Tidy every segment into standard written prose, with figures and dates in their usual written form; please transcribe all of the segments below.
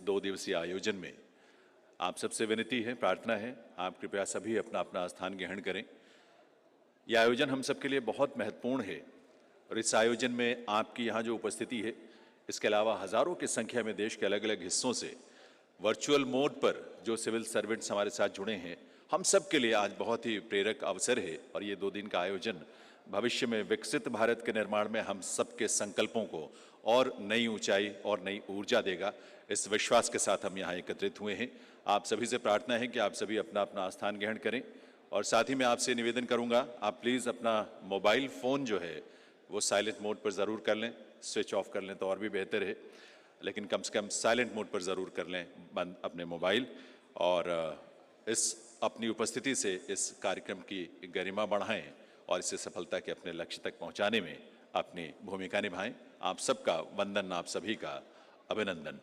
2 दिवसीय आयोजन में आप सबसे विनती है, प्रार्थना है, आप कृपया सभी अपना अपना स्थान ग्रहण करें। यह आयोजन हम सबके लिए बहुत महत्वपूर्ण है और इस आयोजन में आपकी यहाँ जो उपस्थिति है, इसके अलावा हजारों की संख्या में देश के अलग अलग हिस्सों से वर्चुअल मोड पर जो सिविल सर्वेंट्स हमारे साथ जुड़े हैं, हम सब के लिए आज बहुत ही प्रेरक अवसर है। और ये 2 दिन का आयोजन भविष्य में विकसित भारत के निर्माण में हम सबके संकल्पों को और नई ऊंचाई और नई ऊर्जा देगा। इस विश्वास के साथ हम यहाँ एकत्रित हुए हैं। आप सभी से प्रार्थना है कि आप सभी अपना अपना स्थान ग्रहण करें और साथ ही मैं आपसे निवेदन करूंगा, आप प्लीज़ अपना मोबाइल फ़ोन जो है वो साइलेंट मोड पर ज़रूर कर लें। स्विच ऑफ कर लें तो और भी बेहतर है, लेकिन कम से कम साइलेंट मोड पर ज़रूर कर लें बंद अपने मोबाइल। और इस अपनी उपस्थिति से इस कार्यक्रम की गरिमा बढ़ाएं और इसे सफलता के अपने लक्ष्य तक पहुंचाने में अपनी भूमिका निभाएं। आप सबका वंदन, आप सभी का अभिनंदन।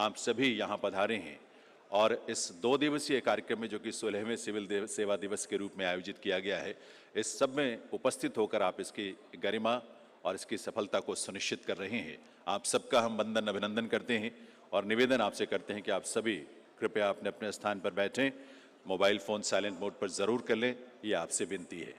आप सभी यहाँ पधारे हैं और इस 2 दिवसीय कार्यक्रम में जो कि 16वें सेवा दिवस के रूप में आयोजित किया गया है, इस सब में उपस्थित होकर आप इसकी गरिमा और इसकी सफलता को सुनिश्चित कर रहे हैं। आप सबका हम वंदन अभिनंदन करते हैं और निवेदन आपसे करते हैं कि आप सभी कृपया अपने अपने स्थान पर बैठें, मोबाइल फ़ोन साइलेंट मोड पर ज़रूर कर लें, ये आपसे विनती है।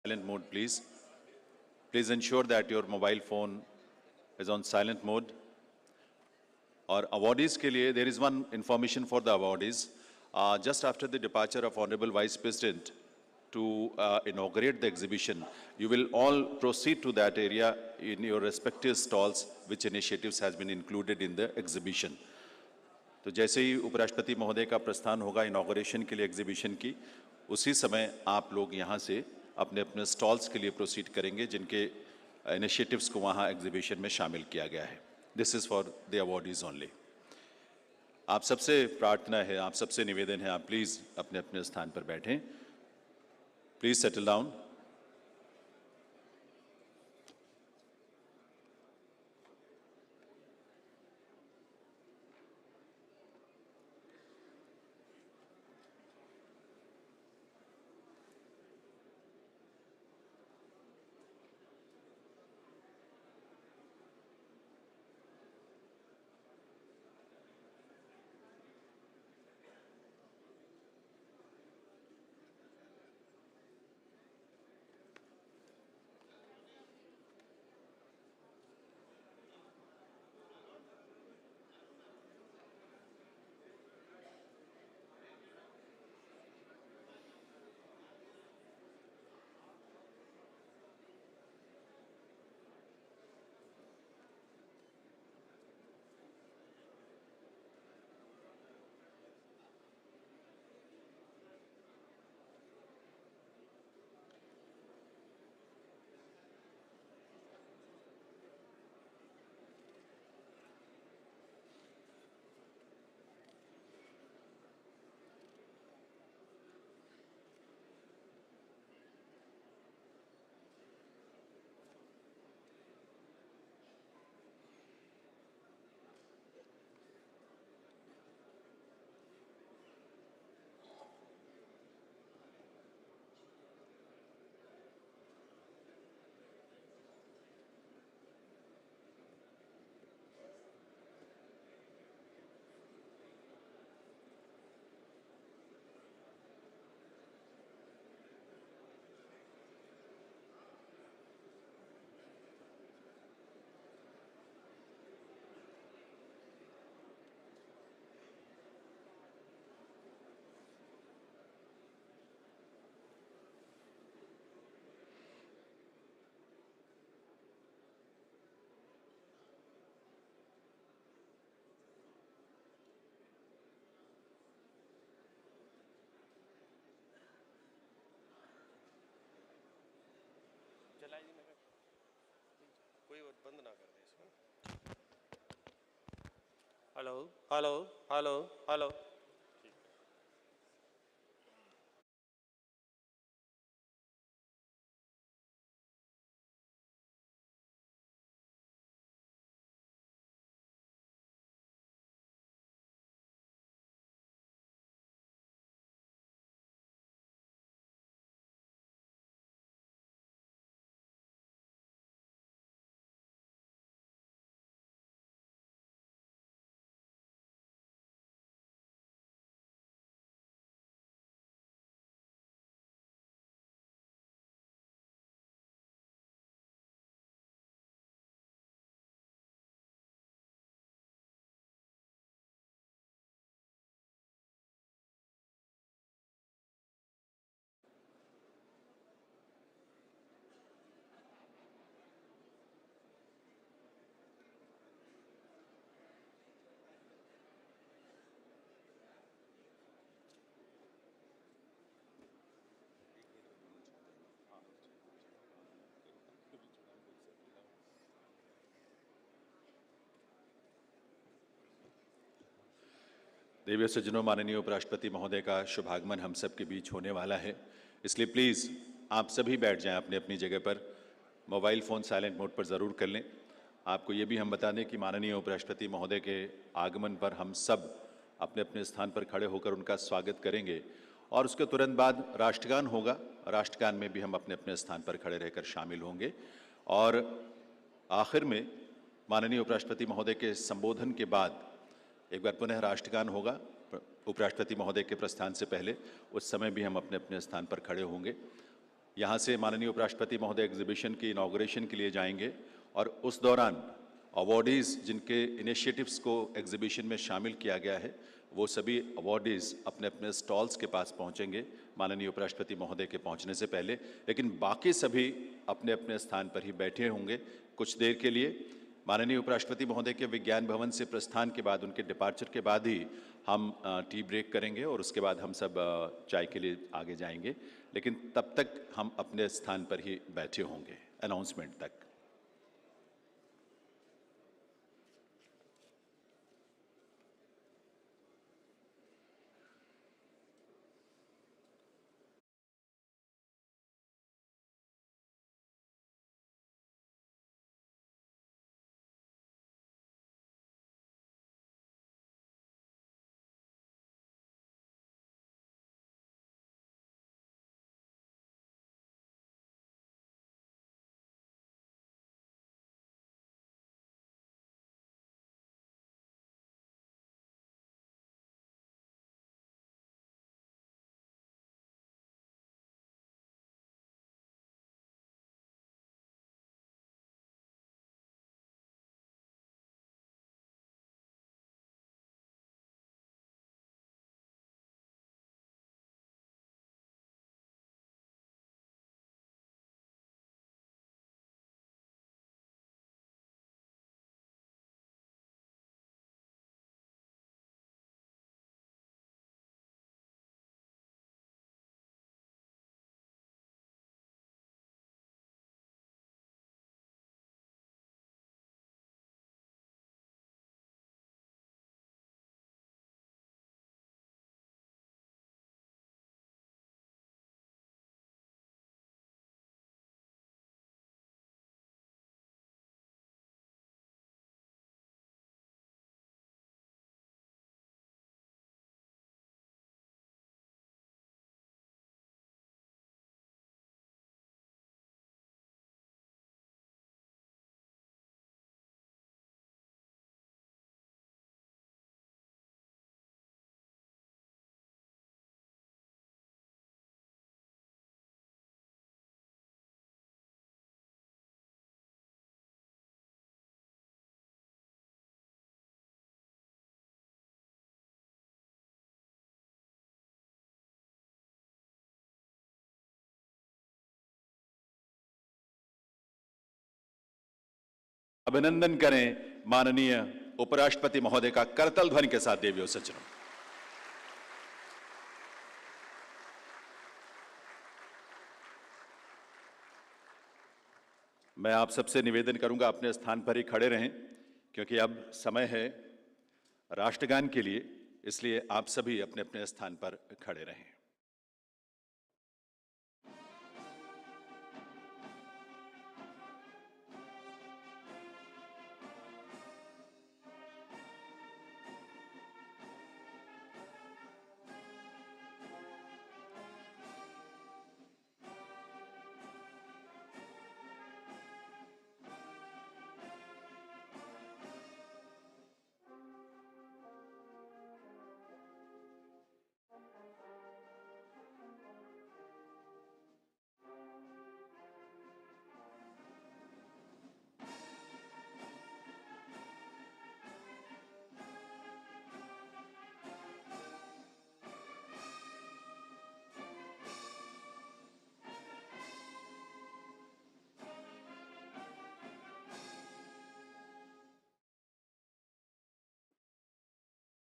Silent mode, please. Please ensure that your mobile phone is on silent mode. और awardees के लिए there is one information for the awardees. Just after the departure of Honorable Vice President to inaugurate the exhibition, you will all proceed to that area in your respective stalls, which initiatives has been included in the exhibition. तो जैसे ही उपराष्ट्रपति महोदय का प्रस्थान होगा inauguration के लिए exhibition की, उसी समय आप लोग यहाँ से अपने अपने स्टॉल्स के लिए प्रोसीड करेंगे जिनके इनिशिएटिव्स को वहाँ एग्जीबिशन में शामिल किया गया है. This is for the awardees only. आप सबसे प्रार्थना है, आप सबसे निवेदन है, आप प्लीज़ अपने अपने स्थान पर बैठें. Please settle down. कोई बंद ना कर दे इसको. Hello hello hello hello. देवीय सज्जनों, माननीय उपराष्ट्रपति महोदय का शुभागमन हम सब के बीच होने वाला है, इसलिए प्लीज़ आप सभी बैठ जाएं अपनी अपनी जगह पर. मोबाइल फ़ोन साइलेंट मोड पर ज़रूर कर लें. आपको ये भी हम बता दें कि माननीय उपराष्ट्रपति महोदय के आगमन पर हम सब अपने अपने स्थान पर खड़े होकर उनका स्वागत करेंगे और उसके तुरंत बाद राष्ट्रगान होगा. राष्ट्रगान में भी हम अपने अपने स्थान पर खड़े रहकर शामिल होंगे और आखिर में माननीय उपराष्ट्रपति महोदय के संबोधन के बाद एक बार पुनः राष्ट्रगान होगा उपराष्ट्रपति महोदय के प्रस्थान से पहले. उस समय भी हम अपने अपने स्थान पर खड़े होंगे यहाँ से माननीय उपराष्ट्रपति महोदय एग्जीबिशन की इनॉग्रेशन के लिए जाएंगे और उस दौरान अवॉर्डीज़ जिनके इनिशिएटिव्स को एग्जीबिशन में शामिल किया गया है वो सभी अवॉर्डीज़ अपने अपने स्टॉल्स के पास पहुँचेंगे माननीय उपराष्ट्रपति महोदय के पहुँचने से पहले, लेकिन बाकी सभी अपने अपने स्थान पर ही बैठे होंगे कुछ देर के लिए। माननीय उपराष्ट्रपति महोदय के विज्ञान भवन से प्रस्थान के बाद, उनके डिपार्चर के बाद ही हम टी ब्रेक करेंगे और उसके बाद हम सब चाय के लिए आगे जाएंगे, लेकिन तब तक हम अपने स्थान पर ही बैठे होंगे अनाउंसमेंट तक। अभिनंदन करें माननीय उपराष्ट्रपति महोदय का करतल ध्वनि के साथ। देवियों सज्जनों, मैं आप सबसे निवेदन करूंगा अपने स्थान पर ही खड़े रहें, क्योंकि अब समय है राष्ट्रगान के लिए, इसलिए आप सभी अपने अपने स्थान पर खड़े रहें।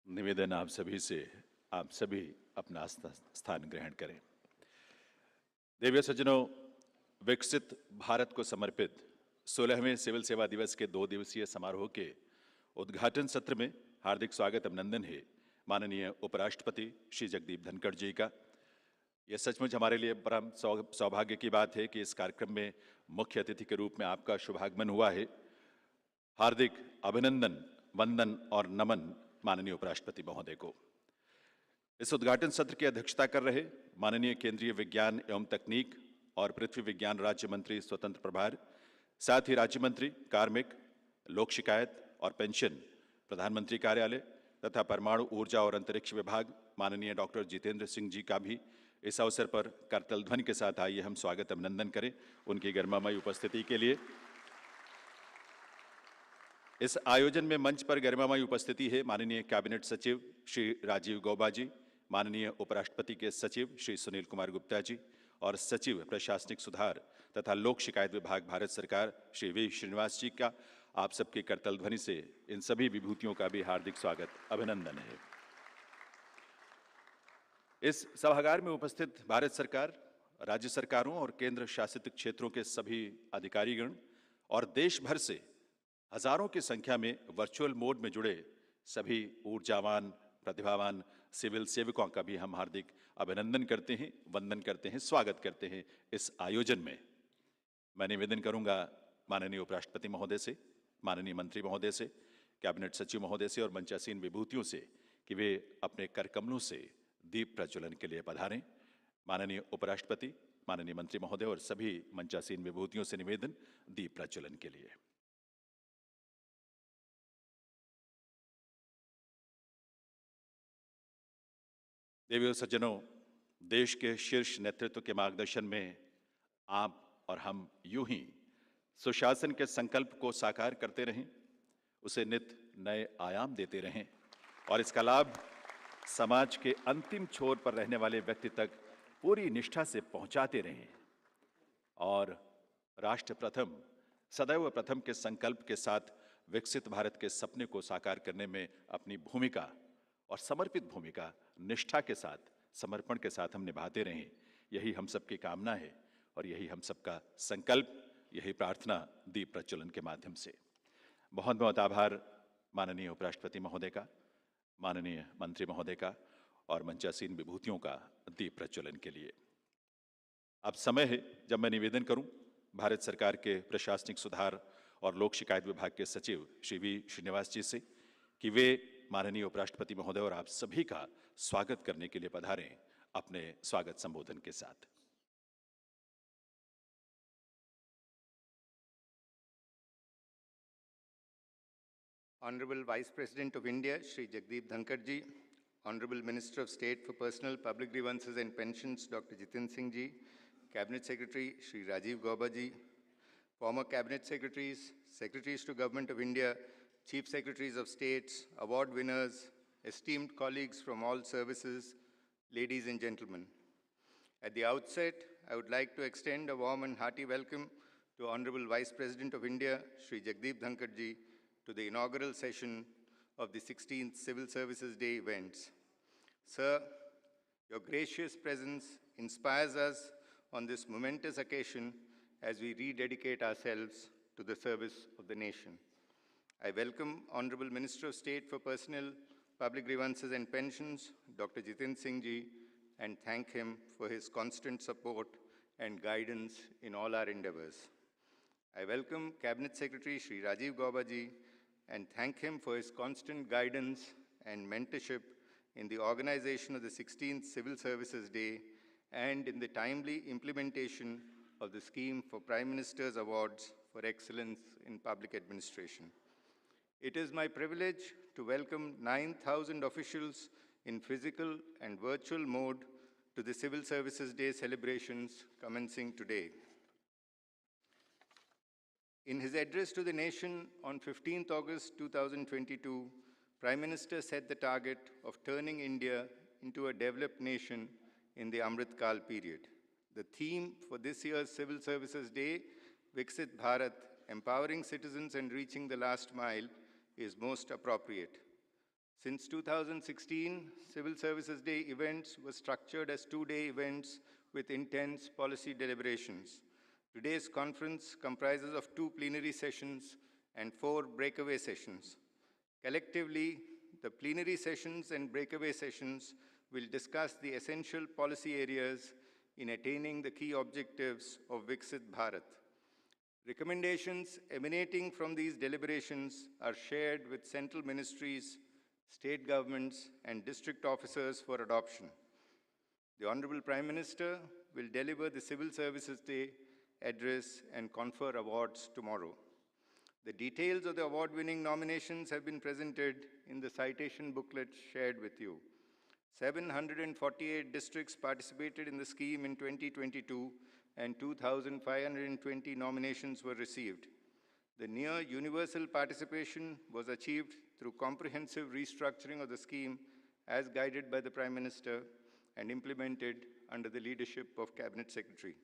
निवेदन आप सभी से, आप सभी अपना स्थान ग्रहण करें। देवियों सज्जनों, विकसित भारत को समर्पित 16वें सिविल सेवा दिवस के 2 दिवसीय समारोह के उद्घाटन सत्र में हार्दिक स्वागत अभिनंदन है माननीय उपराष्ट्रपति श्री जगदीप धनखड़ जी का। यह सचमुच हमारे लिए परम सौभाग्य की बात है कि इस कार्यक्रम में मुख्य अतिथि के रूप में आपका शुभागमन हुआ है। हार्दिक अभिनंदन, वंदन और नमन माननीय उपराष्ट्रपति महोदय को। इस उद्घाटन सत्र की अध्यक्षता कर रहे माननीय केंद्रीय विज्ञान एवं तकनीक और पृथ्वी विज्ञान राज्य मंत्री स्वतंत्र प्रभार, साथ ही राज्य मंत्री कार्मिक, लोक शिकायत और पेंशन, प्रधानमंत्री कार्यालय तथा परमाणु ऊर्जा और अंतरिक्ष विभाग माननीय डॉक्टर जितेंद्र सिंह जी का भी इस अवसर पर करतल ध्वनि के साथ आइए हम स्वागत अभिनंदन करें उनकी गरिमामयी उपस्थिति के लिए। इस आयोजन में मंच पर गरिमामयी उपस्थिति है माननीय कैबिनेट सचिव श्री राजीव गौबा जी, माननीय उपराष्ट्रपति के सचिव श्री सुनील कुमार गुप्ता जी और सचिव प्रशासनिक सुधार तथा लोक शिकायत विभाग भारत सरकार श्री वी श्रीनिवास जी का आप सबके करतल ध्वनि से इन सभी विभूतियों का भी हार्दिक स्वागत अभिनंदन है। इस सभागार में उपस्थित भारत सरकार, राज्य सरकारों और केंद्र शासित क्षेत्रों के सभी अधिकारीगण और देश भर से हजारों की संख्या में वर्चुअल मोड में जुड़े सभी ऊर्जावान, प्रतिभावान सिविल सेवकों का भी हम हार्दिक अभिनंदन करते हैं, वंदन करते हैं, स्वागत करते हैं इस आयोजन में। मैं निवेदन करूंगा माननीय उपराष्ट्रपति महोदय से, माननीय मंत्री महोदय से, कैबिनेट सचिव महोदय से और मंचासीन विभूतियों से कि वे अपने करकमलों से दीप प्रज्वलन के लिए पधारें। माननीय उपराष्ट्रपति, माननीय मंत्री महोदय और सभी मंचासीन विभूतियों से निवेदन दीप प्रज्वलन के लिए। देवियों सज्जनों, देश के शीर्ष नेतृत्व के मार्गदर्शन में आप और हम यूं ही सुशासन के संकल्प को साकार करते रहें, उसे नित नए आयाम देते रहें और इसका लाभ समाज के अंतिम छोर पर रहने वाले व्यक्ति तक पूरी निष्ठा से पहुंचाते रहें और राष्ट्र प्रथम, सदैव प्रथम के संकल्प के साथ विकसित भारत के सपने को साकार करने में अपनी भूमिका और समर्पित भूमिका निष्ठा के साथ, समर्पण के साथ हम निभाते रहें। यही हम सबकी कामना है और यही हम सबका संकल्प, यही प्रार्थना दीप प्रज्वलन के माध्यम से। बहुत बहुत आभार माननीय उपराष्ट्रपति महोदय का, माननीय मंत्री महोदय का और मंचासीन विभूतियों का दीप प्रज्वलन के लिए। अब समय है जब मैं निवेदन करूं भारत सरकार के प्रशासनिक सुधार और लोक शिकायत विभाग के सचिव श्री वी श्रीनिवास जी से कि वे माननीय उपराष्ट्रपति महोदय और आप सभी का स्वागत करने के लिए पधारें अपने स्वागत संबोधन के साथ। Honorable Vice President of India, Shri Jagdeep Dhankar ji, Honorable Minister of State for Personal Public Grievances and Pensions, Dr. Jitin Singh ji, Cabinet Secretary, Shri Rajiv Gauba ji, former Cabinet Secretaries, Secretaries to Government of India, Chief Secretaries of States, award winners, esteemed colleagues from all services, ladies and gentlemen. At the outset, I would like to extend a warm and hearty welcome to Honorable Vice President of India, Shri Jagdeep Dhankar ji, to the inaugural session of the 16th Civil Services Day events. Sir, your gracious presence inspires us on this momentous occasion as we rededicate ourselves to the service of the nation. I welcome Honorable Minister of State for Personal Public Grievances and Pensions, Dr. Jitin Singh ji, and thank him for his constant support and guidance in all our endeavors. I welcome Cabinet Secretary Shri Rajiv Gauba ji and thank him for his constant guidance and mentorship in the organization of the 16th Civil Services Day and in the timely implementation of the scheme for Prime Minister's Awards for Excellence in Public Administration. It is my privilege to welcome 9,000 officials in physical and virtual mode to the Civil Services Day celebrations commencing today. In his address to the nation on 15th August 2022, Prime Minister set the target of turning India into a developed nation in the Amrit Kal period. The theme for this year's Civil Services Day, Viksit Bharat, Empowering Citizens and Reaching the Last Mile, is most appropriate. Since 2016, Civil Services Day events were structured as two-day events with intense policy deliberations. Today's conference comprises of 2 plenary sessions and 4 breakaway sessions. Collectively, the plenary sessions and breakaway sessions will discuss the essential policy areas in attaining the key objectives of Viksit Bharat. Recommendations emanating from these deliberations are shared with central ministries, state governments, and district officers for adoption. The Honorable Prime Minister will deliver the Civil Services Day address and confer awards tomorrow. The details of the award-winning nominations have been presented in the citation booklet shared with you. 748 districts participated in the scheme in 2022, and 2,520 nominations were received. The near universal participation was achieved through comprehensive restructuring of the scheme as guided by the Prime Minister and implemented under the leadership of Cabinet Secretary.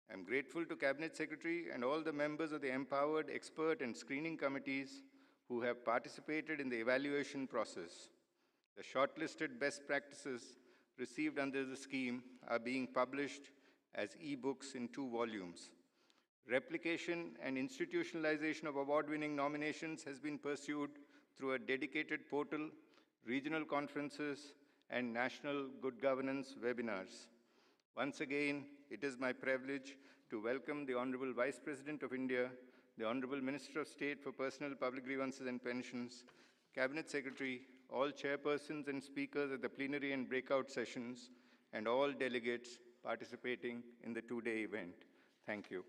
I am grateful to Cabinet Secretary and all the members of the empowered expert and screening committees who have participated in the evaluation process. The shortlisted best practices received under the scheme are being published as e-books in 2 volumes. Replication and institutionalization of award-winning nominations has been pursued through a dedicated portal, regional conferences, and national good governance webinars. Once again, it is my privilege to welcome the Honorable Vice President of India, the Honorable Minister of State for Personal Public Grievances and Pensions, Cabinet Secretary, all chairpersons and speakers at the plenary and breakout sessions, and all delegates participating in the 2-day event. Thank you.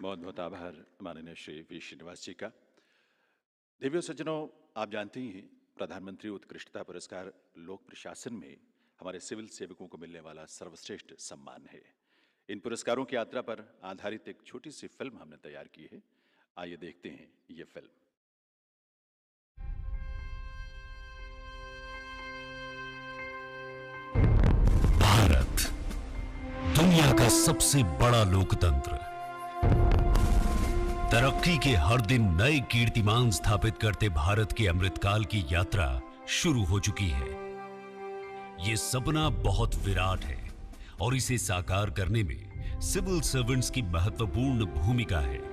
बहुत बहुत आभार माननीय Shri we Srinivas जी का। देवियों सज्जनों, आप जानते ही हैं प्रधानमंत्री उत्कृष्टता पुरस्कार लोक प्रशासन में हमारे सिविल सेवकों को मिलने वाला सर्वश्रेष्ठ सम्मान है। इन पुरस्कारों की यात्रा पर आधारित एक छोटी सी फिल्म हमने तैयार की है। आइए देखते हैं ये फिल्म। भारत दुनिया का सबसे बड़ा लोकतंत्र, तरक्की के हर दिन नए कीर्तिमान स्थापित करते भारत के अमृतकाल की यात्रा शुरू हो चुकी है। ये सपना बहुत विराट है और इसे साकार करने में सिविल सर्वेंट्स की महत्वपूर्ण भूमिका है।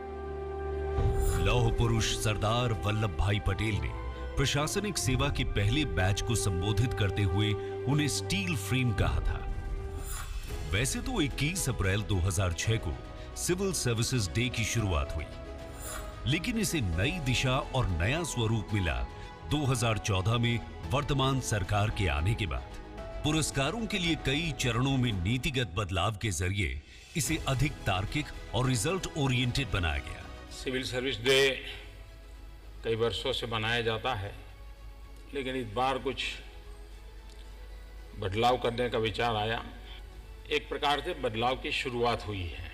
लौह पुरुष सरदार वल्लभ भाई पटेल ने प्रशासनिक सेवा के पहले बैच को संबोधित करते हुए उन्हें स्टील फ्रेम कहा था। वैसे तो 21 अप्रैल 2006 को सिविल सर्विसेज डे की शुरुआत हुई, लेकिन इसे नई दिशा और नया स्वरूप मिला 2014 में वर्तमान सरकार के आने के बाद। पुरस्कारों के लिए कई चरणों में नीतिगत बदलाव के जरिए इसे अधिक तार्किक और रिजल्ट ओरिएंटेड बनाया गया। सिविल सर्विस डे कई वर्षों से मनाया जाता है, लेकिन इस बार कुछ बदलाव करने का विचार आया। एक प्रकार से बदलाव की शुरुआत हुई है।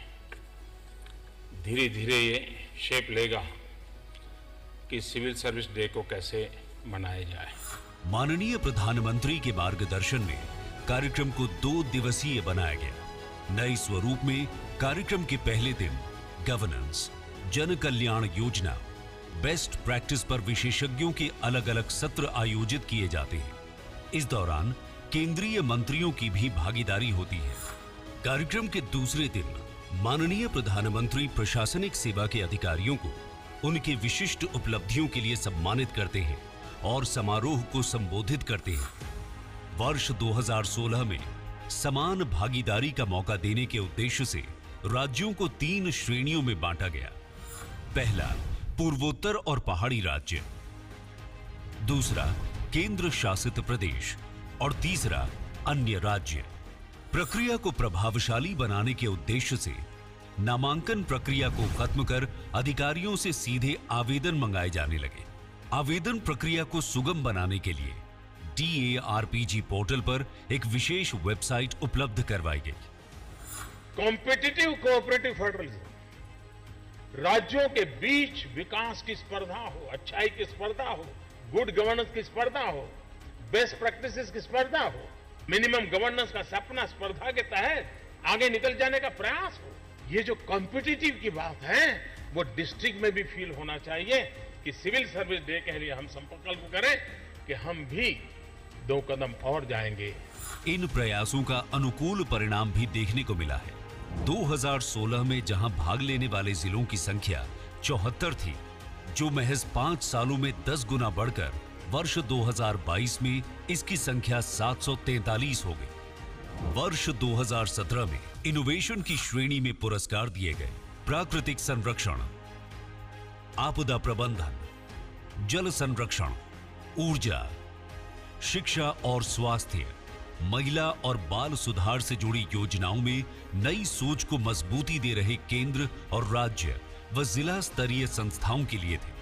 धीरे धीरे ये शेप लेगा कि सिविल सर्विस डे को कैसे मनाया जाए। माननीय प्रधानमंत्री के मार्गदर्शन में कार्यक्रम को 2 दिवसीय बनाया गया। नए स्वरूप में कार्यक्रम के पहले दिन गवर्नेंस, जन कल्याण योजना, बेस्ट प्रैक्टिस पर विशेषज्ञों के अलग अलग सत्र आयोजित किए जाते हैं। इस दौरान केंद्रीय मंत्रियों की भी भागीदारी होती है। कार्यक्रम के दूसरे दिन माननीय प्रधानमंत्री प्रशासनिक सेवा के अधिकारियों को उनके विशिष्ट उपलब्धियों के लिए सम्मानित करते हैं और समारोह को संबोधित करते हैं। वर्ष 2016 में समान भागीदारी का मौका देने के उद्देश्य से राज्यों को 3 श्रेणियों में बांटा गया। पहला, पूर्वोत्तर और पहाड़ी राज्य, दूसरा, केंद्र शासित प्रदेश और तीसरा, अन्य राज्य। प्रक्रिया को प्रभावशाली बनाने के उद्देश्य से नामांकन प्रक्रिया को खत्म कर अधिकारियों से सीधे आवेदन मंगाए जाने लगे। आवेदन प्रक्रिया को सुगम बनाने के लिए DARPG पोर्टल पर एक विशेष वेबसाइट उपलब्ध करवाई गई। कॉम्पिटिटिव कोऑपरेटिव फेडरलिज्म, राज्यों के बीच विकास की स्पर्धा हो, अच्छाई की स्पर्धा हो, गुड गवर्नेंस की स्पर्धा हो, बेस्ट प्रैक्टिसेस की स्पर्धा हो, मिनिमम गवर्नेंस का सपना स्पर्धा के तहत आगे निकल जाने का प्रयास हो। ये जो कॉम्पिटिटिव की बात है वो डिस्ट्रिक्ट में भी फील होना चाहिए कि सिविल सर्विस डे के लिए हम संकल्प करें कि हम भी 2 कदम और जाएंगे। इन प्रयासों का अनुकूल परिणाम भी देखने को मिला है। 2016 में जहां भाग लेने वाले जिलों की संख्या 74 थी, जो महज 5 सालों में 10 गुना बढ़कर वर्ष 2022 में इसकी संख्या 743 हो गई। वर्ष 2017 में इनोवेशन की श्रेणी में पुरस्कार दिए गए। प्राकृतिक संरक्षण, आपदा प्रबंधन, जल संरक्षण, ऊर्जा, शिक्षा और स्वास्थ्य, महिला और बाल सुधार से जुड़ी योजनाओं में नई सोच को मजबूती दे रहे केंद्र और राज्य व जिला स्तरीय संस्थाओं के लिए थे।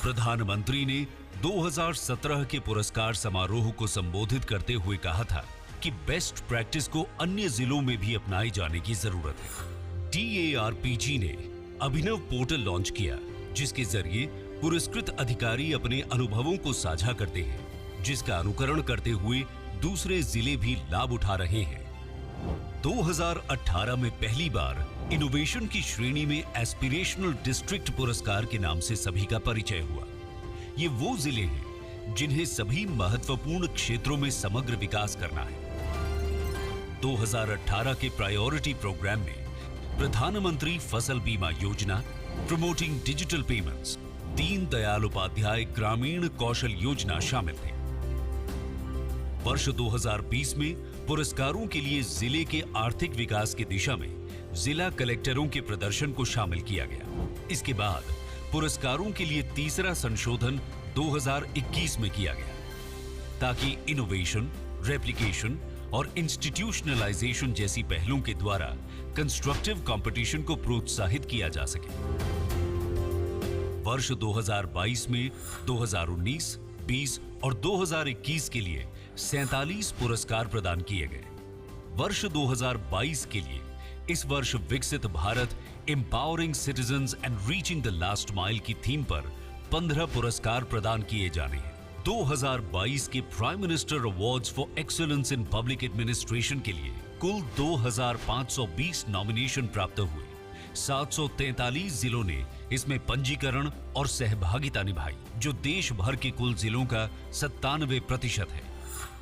प्रधानमंत्री ने 2017 के पुरस्कार समारोह को संबोधित करते हुए कहा था कि बेस्ट प्रैक्टिस को अन्य जिलों में भी अपनाए जाने की जरूरत है। DARPG ने अभिनव पोर्टल लॉन्च किया, जिसके जरिए पुरस्कृत अधिकारी अपने अनुभवों को साझा करते हैं, जिसका अनुकरण करते हुए दूसरे जिले भी लाभ उठा रहे हैं। 2018 में पहली बार इनोवेशन की श्रेणी में एस्पिरेशनल डिस्ट्रिक्ट पुरस्कार के नाम से सभी का परिचय हुआ। ये वो जिले हैं जिन्हें सभी महत्वपूर्ण क्षेत्रों में समग्र विकास करना है। 2018 के प्रायोरिटी प्रोग्राम में प्रधानमंत्री फसल बीमा योजना, promoting digital payments, Deendayal Upadhyay ग्रामीण कौशल योजना शामिल थे। वर्ष 2020 में पुरस्कारों के लिए जिले के आर्थिक विकास की दिशा में जिला कलेक्टरों के प्रदर्शन को शामिल किया गया। इसके बाद पुरस्कारों के लिए तीसरा संशोधन 2021 में किया गया, ताकि इनोवेशन, रेप्लिकेशन और इंस्टीट्यूशनलाइजेशन जैसी पहलों के द्वारा कंस्ट्रक्टिव कंपटीशन को प्रोत्साहित किया जा सके। वर्ष 2022 में 2019, 20 और 2021 के लिए 47 पुरस्कार प्रदान किए गए। वर्ष 2022 के लिए इस वर्ष विकसित Bharat, empowering citizens and reaching the last mile की थीम पर 15 पुरस्कार प्रदान किए जाने हैं। 2022 के prime minister awards for excellence in public administration के लिए कुल 2520 नॉमिनेशन प्राप्त हुए। 743 जिलों ने इसमें पंजीकरण और सहभागिता निभाई, जो देश भर के कुल जिलों का 97% है।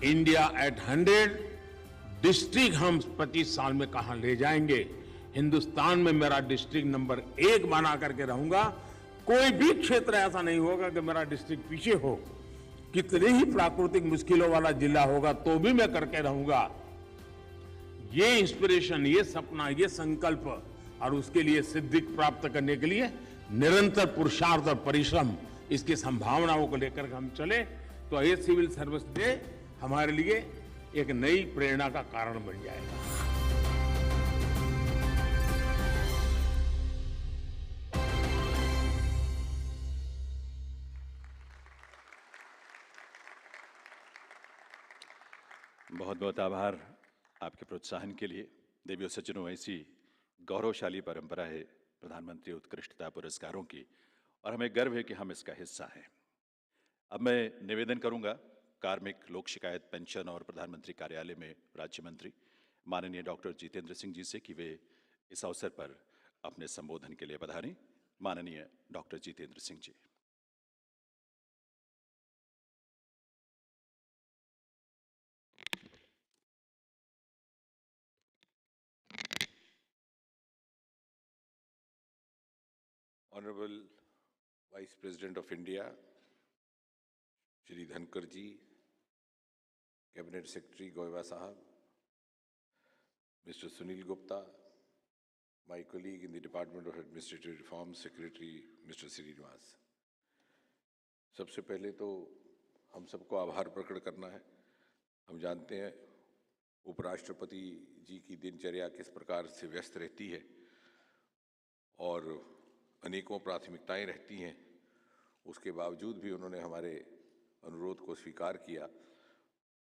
इंडिया एट 100 डिस्ट्रिक्ट हम 25 साल में कहां ले जाएंगे। हिंदुस्तान में मेरा डिस्ट्रिक्ट नंबर 1 बना करके रहूंगा। कोई भी क्षेत्र ऐसा नहीं होगा कि मेरा डिस्ट्रिक्ट पीछे हो। कितनी ही प्राकृतिक मुश्किलों वाला जिला होगा तो भी मैं करके रहूंगा। ये इंस्पिरेशन, ये सपना, ये संकल्प और उसके लिए सिद्धि प्राप्त करने के लिए निरंतर पुरुषार्थ और परिश्रम, इसकी संभावनाओं को लेकर हम चले तो ये सिविल सर्विस डे हमारे लिए एक नई प्रेरणा का कारण बन जाएगा। बहुत बहुत आभार आपके प्रोत्साहन के लिए। देवियों सज्जनों, ऐसी गौरवशाली परंपरा है प्रधानमंत्री उत्कृष्टता पुरस्कारों की और हमें गर्व है कि हम इसका हिस्सा हैं। अब मैं निवेदन करूंगा कार्मिक, लोक शिकायत, पेंशन और प्रधानमंत्री कार्यालय में राज्य मंत्री माननीय डॉक्टर जितेंद्र सिंह जी से कि वे इस अवसर पर अपने संबोधन के लिए पधारें। माननीय doctor Jitendra Singh ji. Honorable Vice President of India, Shri Dhankar ji, Cabinet Secretary Goyva Sahab, Mr. Sunil Gupta, my colleague in the Department of Administrative Reform, Secretary Mr. Srinivas. सबसे पहले तो हम सबको आभार प्रकट करना है। हम जानते हैं उपराष्ट्रपति जी की दिनचर्या किस प्रकार से व्यस्त रहती है और अनेकों प्राथमिकताएं रहती हैं। उसके बावजूद भी उन्होंने हमारे अनुरोध को स्वीकार किया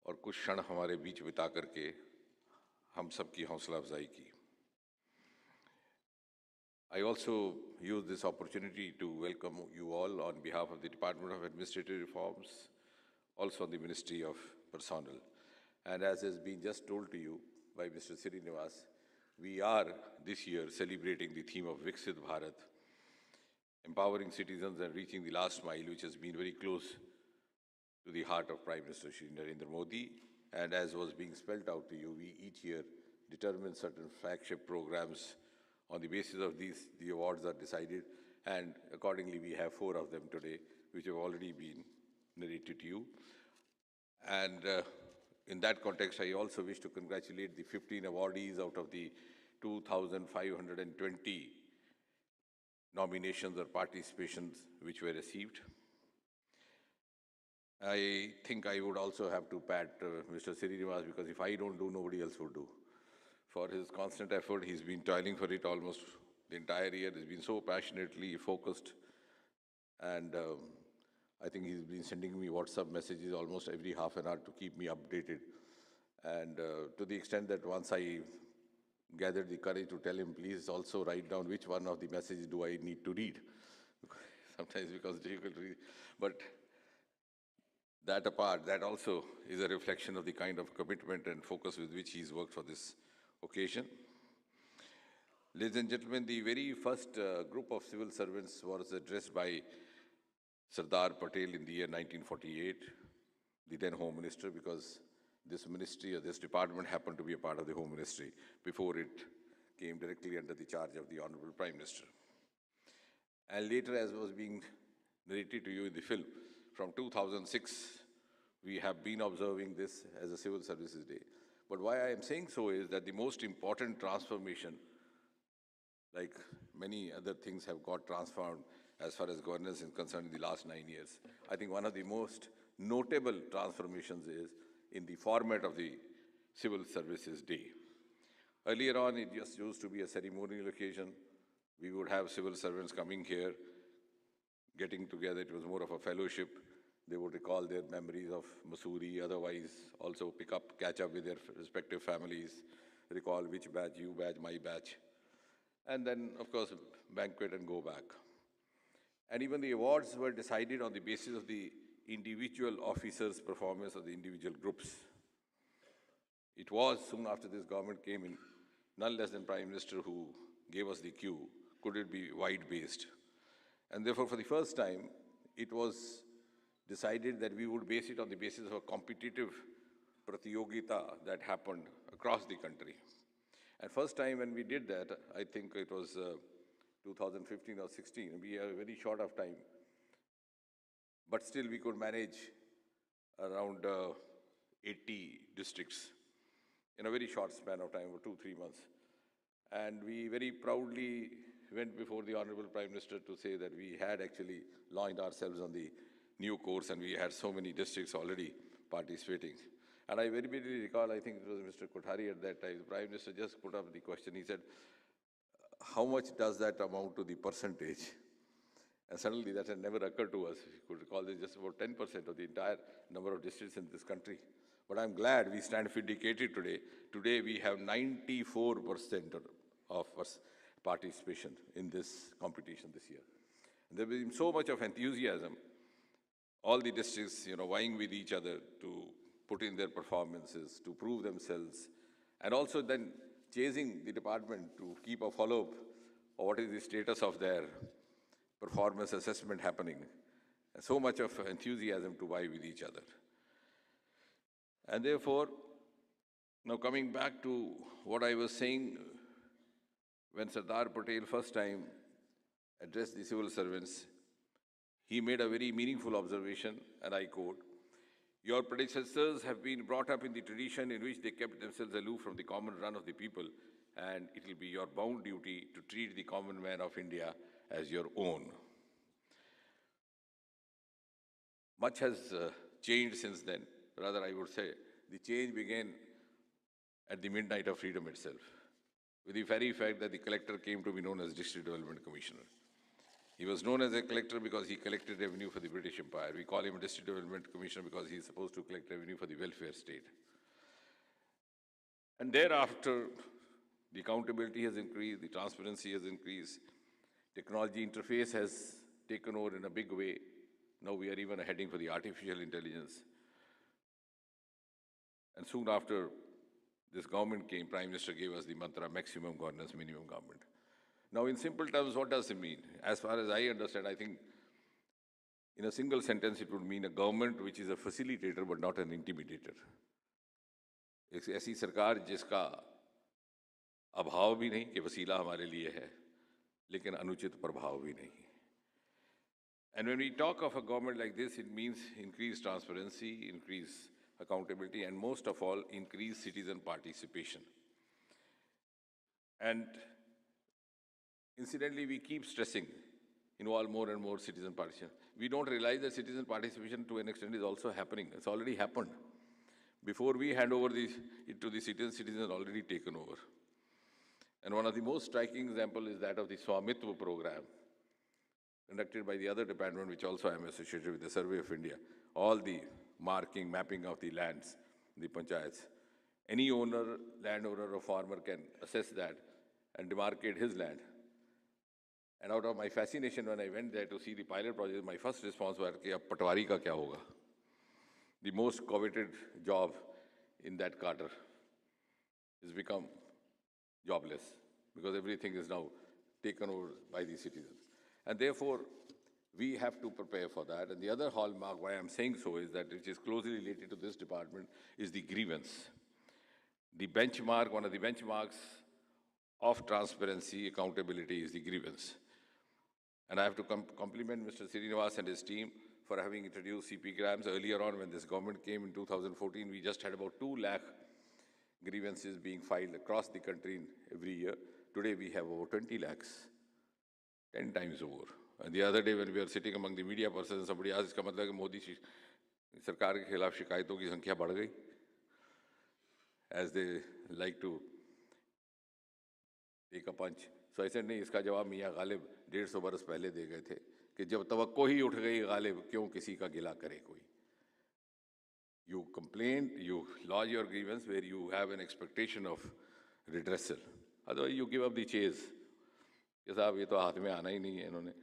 और कुछ क्षण हमारे बीच बिता करके हम सबकी हौसला अफजाई की। I also use this opportunity to welcome you all on behalf of the Department of Administrative Reforms, also on the Ministry of Personnel. And as has been just told to you by Mr. Srinivas, we are this year celebrating the theme of Viksit Bharat, empowering citizens and reaching the last mile, which has been very close to the heart of Prime Minister Shri Narendra Modi. And as was being spelled out to you, we each year determine certain flagship programs. On the basis of these, the awards are decided, and accordingly we have 4 of them today, which have already been narrated to you. And in that context, I also wish to congratulate the 15 awardees out of the 2,520 nominations or participations which were received. I think I would also have to pat Mr. Srinivas, because if I don't do, nobody else would do. For his constant effort, he's been toiling for it almost the entire year. He's been so passionately focused, and I think he's been sending me WhatsApp messages almost every half an hour to keep me updated. And to the extent that once I gathered the courage to tell him, please also write down which one of the messages do I need to read. Sometimes because it's difficult to read. But that apart, that also is a reflection of the kind of commitment and focus with which he's worked for this occasion. Ladies and gentlemen, the very first group of civil servants was addressed by Sardar Patel in the year 1948, the then Home Minister, because this ministry or this department happened to be a part of the Home Ministry before it came directly under the charge of the Honorable Prime Minister. And later, as was being narrated to you in the film, from 2006, we have been observing this as a Civil Services Day. But why I am saying so is that the most important transformation, like many other things have got transformed as far as governance is concerned in the last 9 years. I think one of the most notable transformations is in the format of the Civil Services Day. Earlier on, it just used to be a ceremonial occasion. We would have civil servants coming here, getting together. It was more of a fellowship. They would recall their memories of Mussoorie, otherwise also catch up with their respective families, recall which batch, you batch, my batch. And then, of course, banquet and go back. And even the awards were decided on the basis of the individual officers' performance of the individual groups. It was soon after this government came in, none less than Prime Minister who gave us the cue, could it be wide-based? And therefore, for the first time, it was decided that we would base it on the basis of a competitive pratiyogita that happened across the country. And first time when we did that, I think it was 2015 or 16, we are very short of time. But still we could manage around 80 districts in a very short span of time, of 2-3 months. And we very proudly went before the Honorable Prime Minister to say that we had actually launched ourselves on the new course and we had so many districts already participating. And I very vividly recall, I think it was Mr. Kothari at that time, the Prime Minister just put up the question. He said, how much does that amount to the percentage? And suddenly that had never occurred to us. We could recall this just about 10% of the entire number of districts in this country. But I'm glad we stand vindicated today. Today we have 94% of participation in this competition this year. And there has been so much of enthusiasm. All the districts, vying with each other to put in their performances, to prove themselves, and also then chasing the department to keep a follow-up of what is the status of their performance assessment happening. And so much of enthusiasm to vie with each other. And therefore, now coming back to what I was saying, when Sardar Patel first time addressed the civil servants, he made a very meaningful observation, and I quote, "Your predecessors have been brought up in the tradition in which they kept themselves aloof from the common run of the people, and it will be your bound duty to treat the common man of India as your own." Much has changed since then. Rather, I would say the change began at the midnight of freedom itself, with the very fact that the collector came to be known as District Development Commissioner. He was known as a collector because he collected revenue for the British Empire. We call him a District Development Commissioner because he is supposed to collect revenue for the welfare state. And thereafter, the accountability has increased, the transparency has increased, technology interface has taken over in a big way. Now we are even heading for the artificial intelligence. And soon after this government came, Prime Minister gave us the mantra, maximum governance, minimum government. Now, in simple terms, what does it mean? As far as I understand, I think in a single sentence, it would mean a government which is a facilitator but not an intimidator. एक ऐसी सरकार जिसका अभाव भी नहीं कि वसीला हमारे लिए है, लेकिन अनुचित प्रभाव भी नहीं. And when we talk of a government like this, it means increased transparency, increased accountability, and most of all, increased citizen participation. And incidentally, we keep stressing, involve more and more citizen participation. We don't realize that citizen participation to an extent is also happening. It's already happened. Before we hand over it to the citizens have already taken over. And one of the most striking examples is that of the Swamitva program. conducted by the other department, which also I am associated with, the Survey of India, all the marking, mapping of the lands, the panchayats. Any owner, landowner or farmer can assess that and demarcate his land. And out of my fascination, when I went there to see the pilot project, my first response was, "Ki ab patwari ka kya hoga?" The most coveted job in that cadre has become jobless because everything is now taken over by the citizens. And therefore, we have to prepare for that. And the other hallmark, why I'm saying so, is that which is closely related to this department, is the grievance. The benchmark, one of the benchmarks of transparency, accountability is the grievance. And I have to compliment Mr. Srinivas and his team for having introduced CP grams. Earlier on, when this government came in 2014, we just had about 2 lakh grievances being filed across the country every year. Today, we have over 20 lakhs, 10 times over. And the other day, when we were sitting among the media persons, somebody asked, "Iska matlab hai Modi sarkar ke khilaf shikayaton ki sankhya badh gayi?" As they like to take a punch. So I said, नहीं, इसका जवाब मियाँ गालिब 150 बरस पहले दे गए थे कि जब तवक्को ही उठ गई गालिब, क्यों किसी का गिला करे कोई. You complain, you lodge your grievance where you have an expectation of redressal. Otherwise, you give up the chase. कि साहब ये तो हाथ में आना ही नहीं है इन्होंने.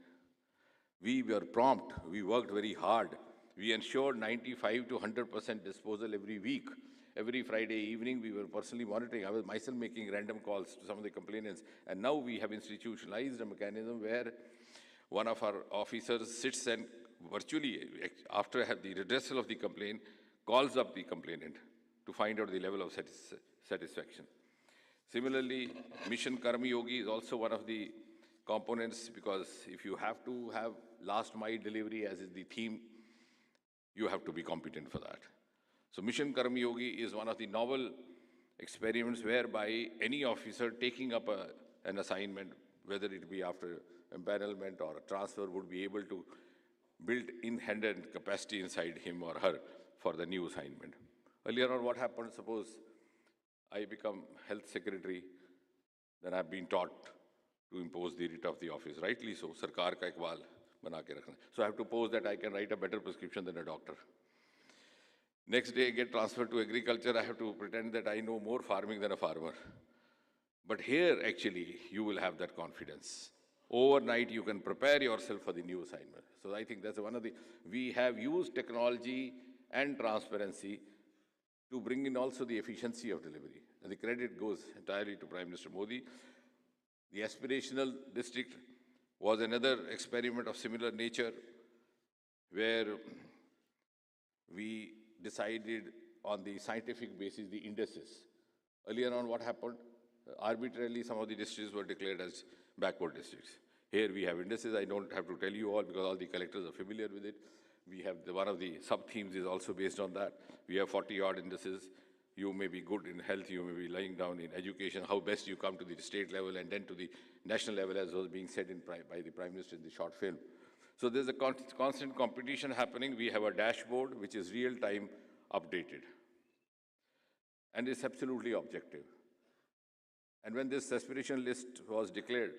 We were prompt. We worked very hard. We ensured 95 to 100% disposal every week. Every Friday evening, we were personally monitoring. I was myself making random calls to some of the complainants. And now we have institutionalized a mechanism where one of our officers sits and virtually, after the redressal of the complaint, calls up the complainant to find out the level of satisfaction. Similarly, Mission Karma Yogi is also one of the components, because if you have to have last mile delivery, as is the theme, you have to be competent for that. So Mission Karma Yogi is one of the novel experiments whereby any officer taking up an assignment, whether it be after empanelment or a transfer, would be able to build in-hand capacity inside him or her for the new assignment. Earlier on, what happened, suppose I become health secretary, then I've been taught to impose the writ of the office. Rightly so, sarkar ka iqbal bana ke rakhna. So I have to pose that I can write a better prescription than a doctor. Next day, get transferred to agriculture, I have to pretend that I know more farming than a farmer. But here, actually, you will have that confidence. Overnight, you can prepare yourself for the new assignment. So I think that's one of the, we have used technology and transparency to bring in also the efficiency of delivery. And the credit goes entirely to Prime Minister Modi. The aspirational district was another experiment of similar nature, where we decided on the scientific basis the indices. Earlier on, what happened? Arbitrarily, some of the districts were declared as backward districts. Here we have indices. I don't have to tell you all because all the collectors are familiar with it. We have one of the sub-themes is also based on that. We have 40-odd indices. You may be good in health, you may be lying down in education, how best you come to the state level and then to the national level, as was being said by the Prime Minister in the short film. So there's a constant competition happening. We have a dashboard which is real-time updated. And it's absolutely objective. And when this aspiration list was declared,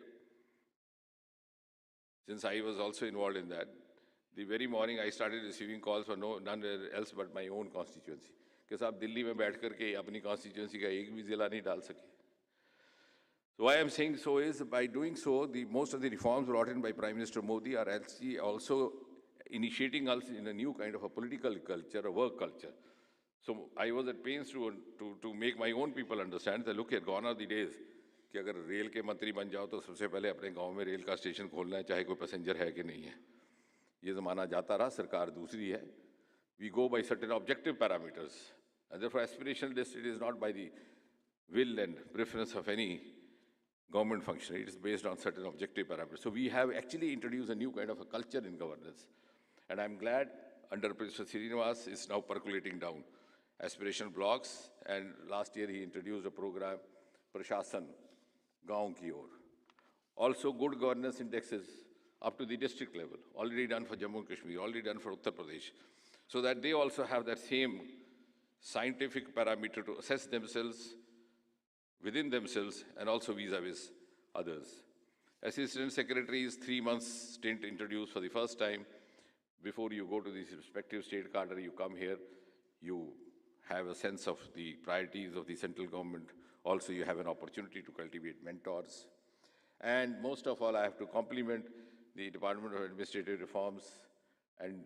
since I was also involved in that, the very morning I started receiving calls for none else but my own constituency. कि साहब दिल्ली में बैठ कर के अपनी constituency का एक भी जिला नहीं डाल सके. So why I'm saying so is, by doing so, most of the reforms brought in by Prime Minister Modi are actually also initiating us in a new kind of a political culture, a work culture. So I was at pains to make my own people understand that, look here, gone are the days कि अगर rail के मंत्री बन जाओ तो सबसे पहले अपने गांव में रेल का स्टेशन खोलना है, चाहे कोई पैसेंजर है कि नहीं है. ये ज़माना जाता रहा, सरकार दूसरी है. We go by certain objective parameters. And therefore, aspirational district is not by the will and preference of any government functionary. It is based on certain objective parameters. So we have actually introduced a new kind of a culture in governance. And I'm glad under Mr. Srinivas is now percolating down aspirational blocks. And last year he introduced a program, Prashasan, Gaon Ki Or. Also good governance indexes up to the district level, already done for Jammu and Kashmir, already done for Uttar Pradesh, so that they also have that same scientific parameter to assess themselves, within themselves, and also vis-a-vis others. Assistant Secretaries, 3 months stint introduced for the first time. Before you go to the respective state cadre, you come here, you have a sense of the priorities of the central government. Also, you have an opportunity to cultivate mentors. And most of all, I have to compliment the Department of Administrative Reforms and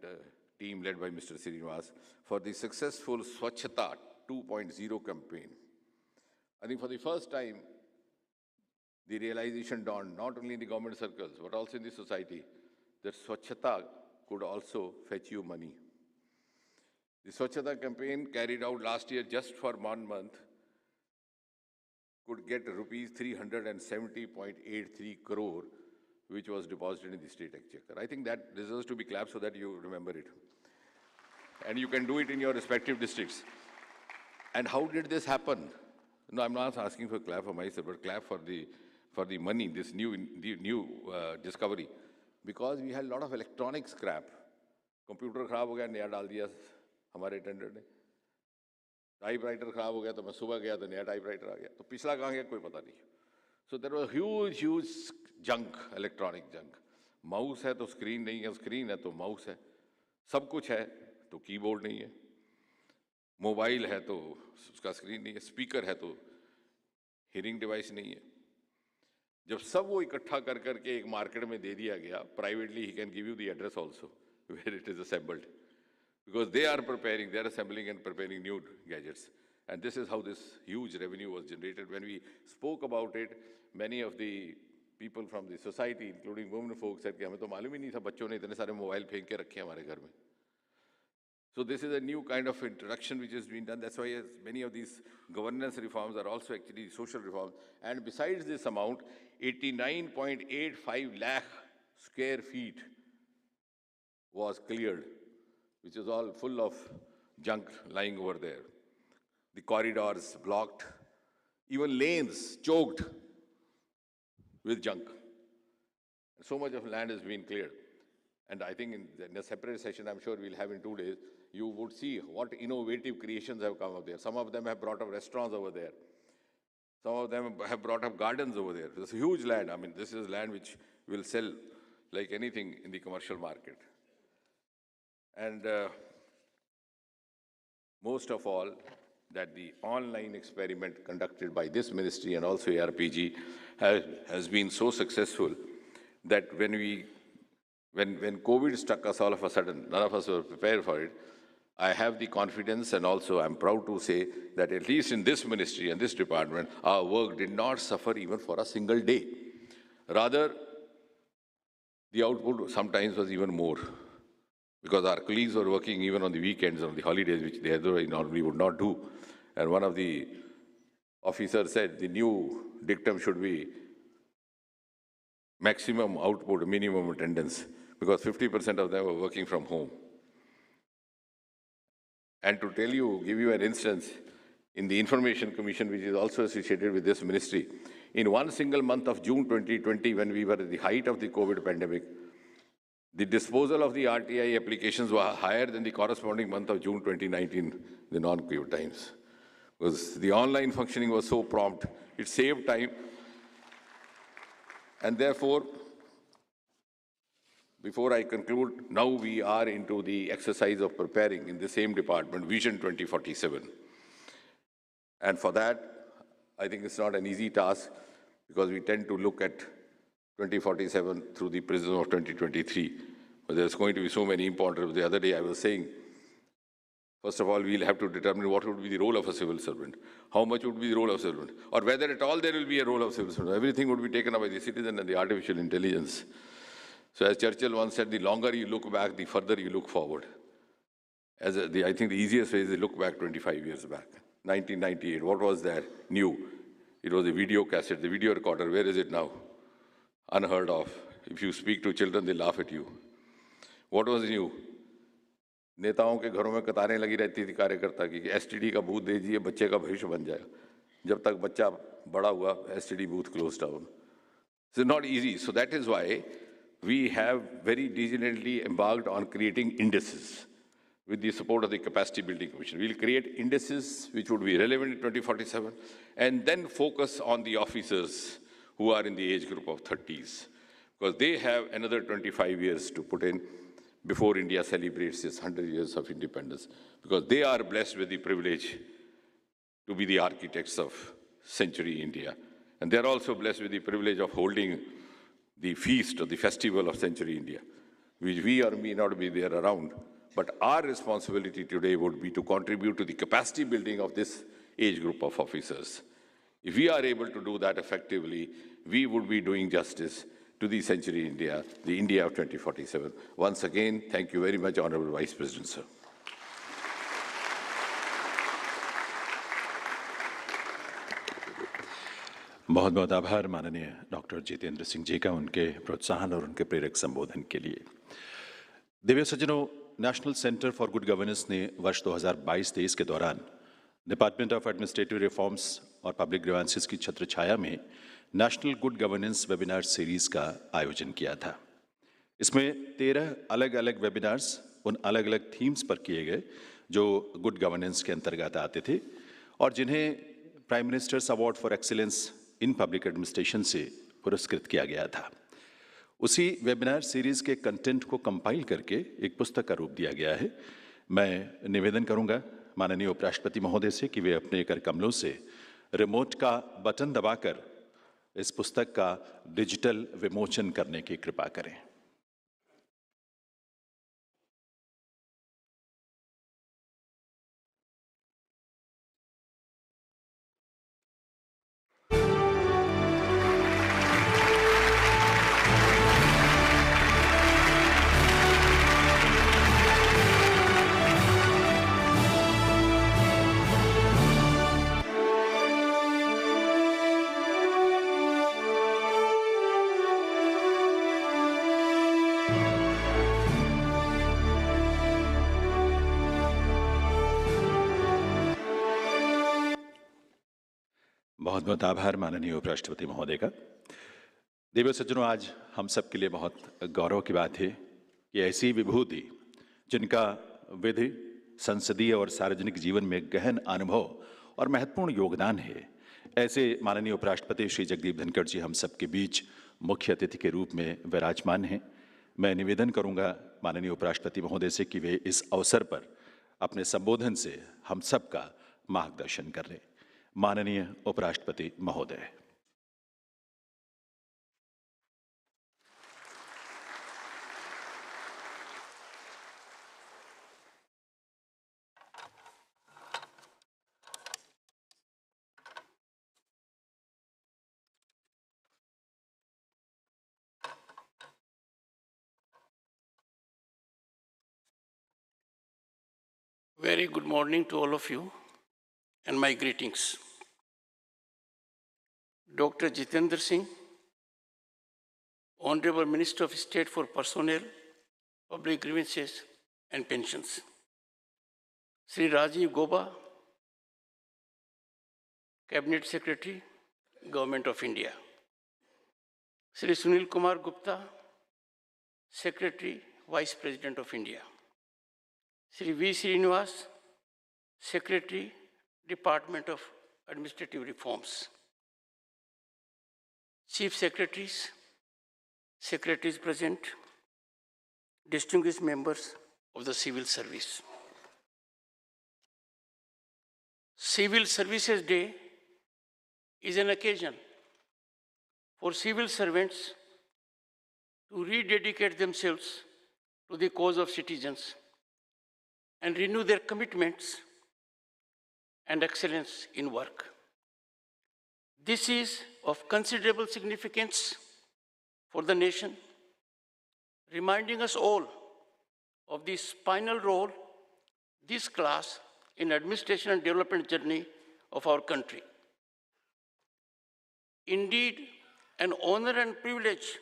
team led by Mr. Srinivas for the successful Swachhata 2.0 campaign. I think for the first time, the realization dawned, not only in the government circles, but also in the society, that Swachhata could also fetch you money. The Swachhata campaign carried out last year just for 1 month could get rupees 370.83 crore, which was deposited in the state exchequer. I think that deserves to be clapped so that you remember it. And you can do it in your respective districts. And how did this happen? No, I'm not asking for clap for myself, but clap for the money, this new discovery. Because we had a lot of electronic scrap. Computer खराब हो गया, नया डाल दिया हमारे tender ने. Typewriter खराब हो गया तो मैं सुबह गया तो नया टाइपराइटर आ गया. तो पिछला कहाँ गया कोई पता नहीं. So there was huge junk, electronic junk. Mouse है तो स्क्रीन नहीं है, स्क्रीन है तो माउस है. सब कुछ है तो कीबोर्ड नहीं है. मोबाइल है तो उसका स्क्रीन नहीं है. स्पीकर है तो हियरिंग डिवाइस नहीं है. जब सब वो इकट्ठा कर करके एक मार्केट में दे दिया गया, privately he can give you the address also where it is assembled, because they are assembling and preparing new gadgets. And this is how this huge revenue was generated. When we spoke about it, many of the people from the society, including women folks, said कि हमें तो मालूम ही नहीं था बच्चों ने इतने सारे मोबाइल फेंक के रखे हैं हमारे घर में. So this is a new kind of introduction which has been done. That's why many of these governance reforms are also actually social reforms. And besides this amount, 89.85 lakh square feet was cleared, which is all full of junk lying over there. The corridors blocked, even lanes choked with junk. So much of land has been cleared. And I think in a separate session, I'm sure we'll have in 2 days, you would see what innovative creations have come up there. Some of them have brought up restaurants over there. Some of them have brought up gardens over there. There's a huge land. I mean, this is land which will sell like anything in the commercial market. And most of all, that the online experiment conducted by this ministry and also ARPG has been so successful that when COVID struck us all of a sudden, none of us were prepared for it. I have the confidence, and also I'm proud to say that at least in this ministry and this department, our work did not suffer even for a single day. Rather, the output sometimes was even more, because our colleagues were working even on the weekends, on the holidays, which they normally would not do. And one of the officers said the new dictum should be maximum output, minimum attendance, because 50% of them were working from home. And to tell you, give you an instance, in the Information Commission, which is also associated with this ministry, in one single month of June 2020, when we were at the height of the COVID pandemic, the disposal of the RTI applications were higher than the corresponding month of June 2019, the non-COVID times. Because the online functioning was so prompt, it saved time. And therefore, before I conclude, now we are into the exercise of preparing in the same department, Vision 2047. And for that, I think it's not an easy task, because we tend to look at 2047 through the prism of 2023. But there's going to be so many important. The other day I was saying, first of all, we'll have to determine what would be the role of a civil servant, how much would be the role of civil servant, or whether at all there will be a role of civil servant. Everything would be taken up by the citizen and the artificial intelligence. So as Churchill once said, the longer you look back, the further you look forward. I think the easiest way is to look back 25 years back. 1998, what was there new? It was a video cassette, the video recorder. Where is it now? Unheard of. If you speak to children, they laugh at you. What was new? नेताओं के घरों में कतारें लगी रहती थी कार्यकर्ता की कि एसटीडी का बूथ दे दीजिए, बच्चे का भविष्य बन जाएगा. जब तक बच्चा बड़ा हुआ, STD booth closed down. So it's not easy. So that is why we have very diligently embarked on creating indices with the support of the Capacity Building Commission. We'll create indices which would be relevant in 2047 and then focus on the officers who are in the age group of 30s, because they have another 25 years to put in before India celebrates its 100 years of independence, because they are blessed with the privilege to be the architects of Century India. And they're also blessed with the privilege of holding the feast or the festival of Century India, which we or may not be there around. But our responsibility today would be to contribute to the capacity building of this age group of officers. If we are able to do that effectively, we would be doing justice to the Century India, the India of 2047. Once again, thank you very much, Honorable Vice President, sir. बहुत बहुत आभार माननीय doctor Jitendra Singh ji का उनके प्रोत्साहन और उनके प्रेरक संबोधन के लिए। दिव्य सज्जनों, national centre for good governance ने वर्ष 2022-23 के दौरान डिपार्टमेंट ऑफ एडमिनिस्ट्रेटिव रिफॉर्म्स और पब्लिक ग्रीवेंसेस की छत्र छाया में national good governance webinar series का आयोजन किया था। इसमें 13 अलग अलग वेबिनार्स उन अलग अलग थीम्स पर किए गए जो गुड गवर्नेंस के अंतर्गत आते थे और जिन्हें prime ministers award for excellence in public administration से पुरस्कृत किया गया था। उसी वेबिनार सीरीज के कंटेंट को कंपाइल करके एक पुस्तक का रूप दिया गया है। मैं निवेदन करूंगा माननीय उपराष्ट्रपति महोदय से कि वे अपने कर कमलों से रिमोट का बटन दबाकर इस पुस्तक का डिजिटल विमोचन करने की कृपा करें। बहुत बहुत आभार माननीय उपराष्ट्रपति महोदय का। दिव्य सज्जनों, आज हम सब के लिए बहुत गौरव की बात है कि ऐसी विभूति जिनका विधि, संसदीय और सार्वजनिक जीवन में गहन अनुभव और महत्वपूर्ण योगदान है, ऐसे माननीय उपराष्ट्रपति श्री जगदीप धनखड़ जी हम सब के बीच मुख्य अतिथि के रूप में विराजमान हैं। मैं निवेदन करूंगा माननीय उपराष्ट्रपति महोदय से कि वे इस अवसर पर अपने संबोधन से हम सब का मार्गदर्शन करें। माननीय उपराष्ट्रपति महोदय। Very good morning to all of you and my greetings. Dr. Jitendra Singh, Honorable Minister of State for Personnel, Public Grievances and Pensions. Sri Rajiv Gauba, Cabinet Secretary, Government of India. Sri Sunil Kumar Gupta, Secretary, Vice President of India. Sri V. Srinivas, Secretary, Department of Administrative Reforms. Chief Secretaries, Secretaries present, distinguished members of the Civil Service. Civil Services Day is an occasion for civil servants to rededicate themselves to the cause of citizens and renew their commitments and excellence in work. This is of considerable significance for the nation, reminding us all of the spinal role this class in administration and development journey of our country. Indeed, an honor and privilege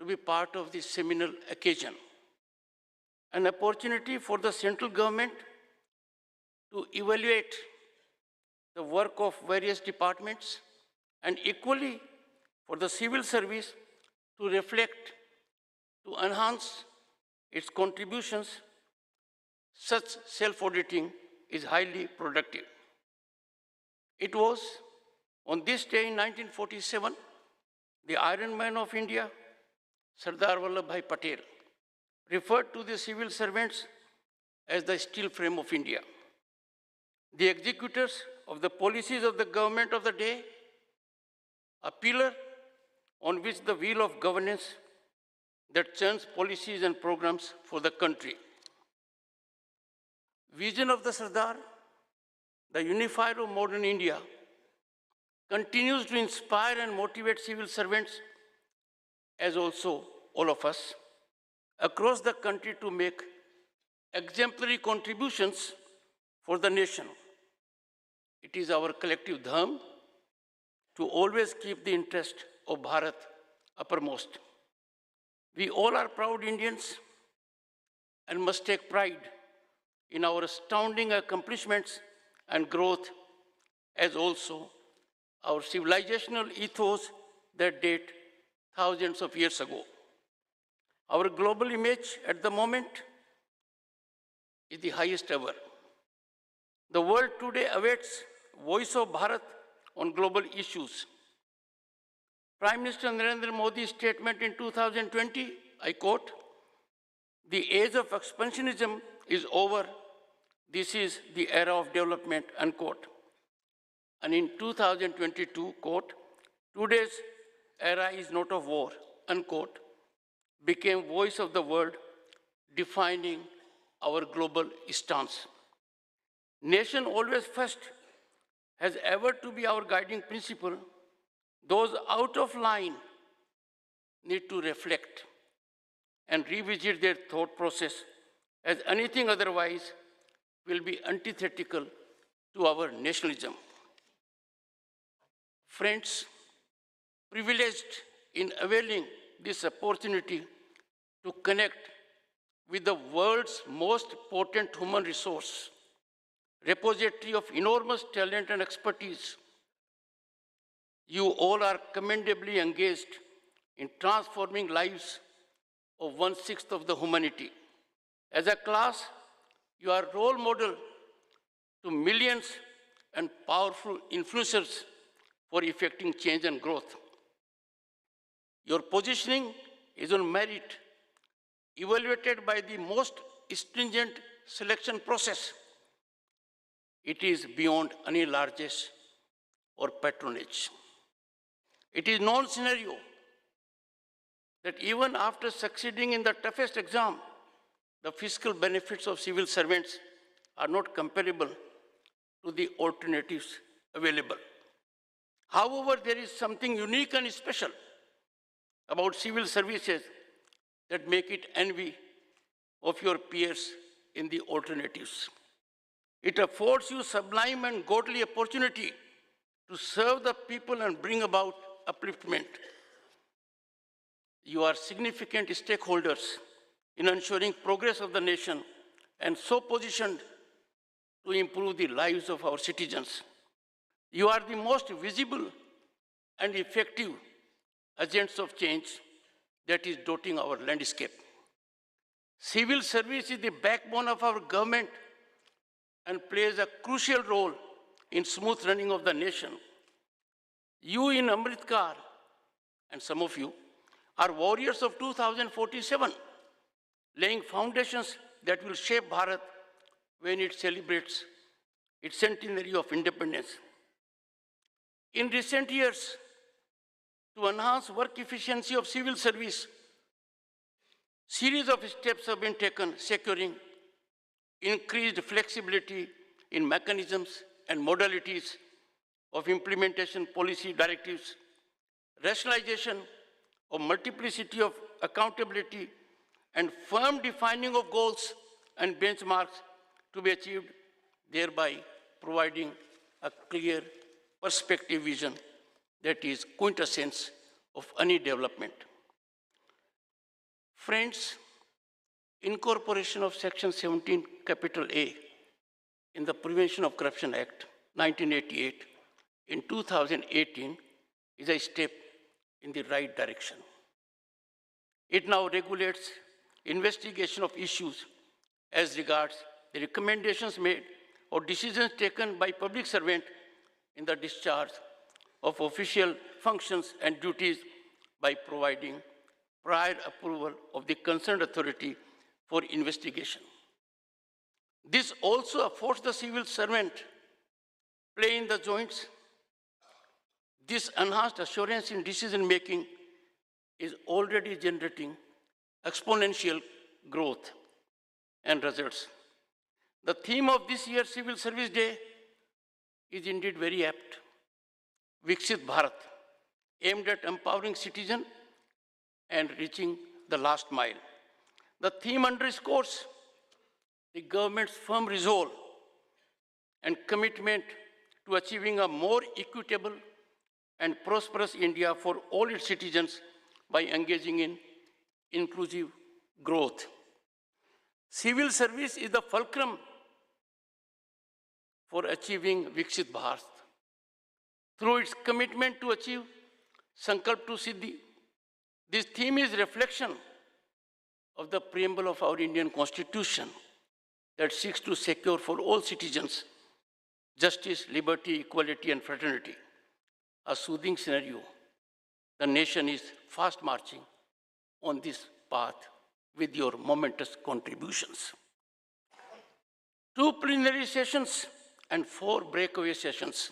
to be part of this seminal occasion, an opportunity for the central government to evaluate the work of various departments and equally for the civil service to reflect, to enhance its contributions. Such self-auditing is highly productive. It was On this day in 1947, the Iron Man of India, Sardar Vallabhbhai Patel, referred to the civil servants as the steel frame of India. The executors of the policies of the government of the day, a pillar on which the wheel of governance that churns policies and programs for the country. Vision of the Sardar, the unifier of modern India, continues to inspire and motivate civil servants, as also all of us, across the country to make exemplary contributions for the nation. It is our collective dharma to always keep the interest of Bharat uppermost. We all are proud Indians and must take pride in our astounding accomplishments and growth, as also our civilizational ethos that date thousands of years ago. Our global image at the moment is the highest ever. The world today awaits voice of Bharat on global issues. Prime Minister Narendra Modi's statement in 2020, I quote, "The age of expansionism is over. This is the era of development," unquote. And in 2022, quote, "Today's era is not of war," unquote, became voice of the world, defining our global stance. Nation always first has ever to be our guiding principle. Those out of line need to reflect and revisit their thought process, as anything otherwise will be antithetical to our nationalism. Friends, privileged in availing this opportunity to connect with the world's most potent human resource, repository of enormous talent and expertise, you all are commendably engaged in transforming lives of 1/6 of the humanity. As a class, you are role model to millions and powerful influencers for effecting change and growth. Your positioning is on merit, evaluated by the most stringent selection process. It is beyond any largesse or patronage. It is known scenario that even after succeeding in the toughest exam, the fiscal benefits of civil servants are not comparable to the alternatives available. However, there is something unique and special about civil services that make it envy of your peers in the alternatives. It affords you sublime and godly opportunity to serve the people and bring about upliftment. You are significant stakeholders in ensuring progress of the nation and so positioned to improve the lives of our citizens. You are the most visible and effective agents of change that is dotting our landscape. Civil service is the backbone of our government and plays a crucial role in smooth running of the nation. You in Amritkar, and some of you, are warriors of 2047, laying foundations that will shape Bharat when it celebrates its centenary of independence. In recent years, to enhance work efficiency of civil service, series of steps have been taken, securing increased flexibility in mechanisms and modalities of implementation policy directives, rationalization of multiplicity of accountability, and firm defining of goals and benchmarks to be achieved, thereby providing a clear perspective vision that is quintessence of any development. Friends, incorporation of Section 17, capital A, in the Prevention of Corruption Act, 1988, in 2018, is a step in the right direction. It now regulates investigation of issues as regards the recommendations made or decisions taken by public servant in the discharge of official functions and duties by providing prior approval of the concerned authority for investigation. This also affords the civil servant play in the joints. This enhanced assurance in decision-making is already generating exponential growth and results. The theme of this year's Civil Service Day is indeed very apt. Viksit Bharat, aimed at empowering citizens and reaching the last mile. The theme underscores the government's firm resolve and commitment to achieving a more equitable and prosperous India for all its citizens by engaging in inclusive growth. Civil service is the fulcrum for achieving Viksit Bharat. Through its commitment to achieve Sankalp to Siddhi, this theme is reflection of the preamble of our Indian Constitution that seeks to secure for all citizens justice, liberty, equality, and fraternity. A soothing scenario. The nation is fast marching on this path with your momentous contributions. 2 plenary sessions and 4 breakaway sessions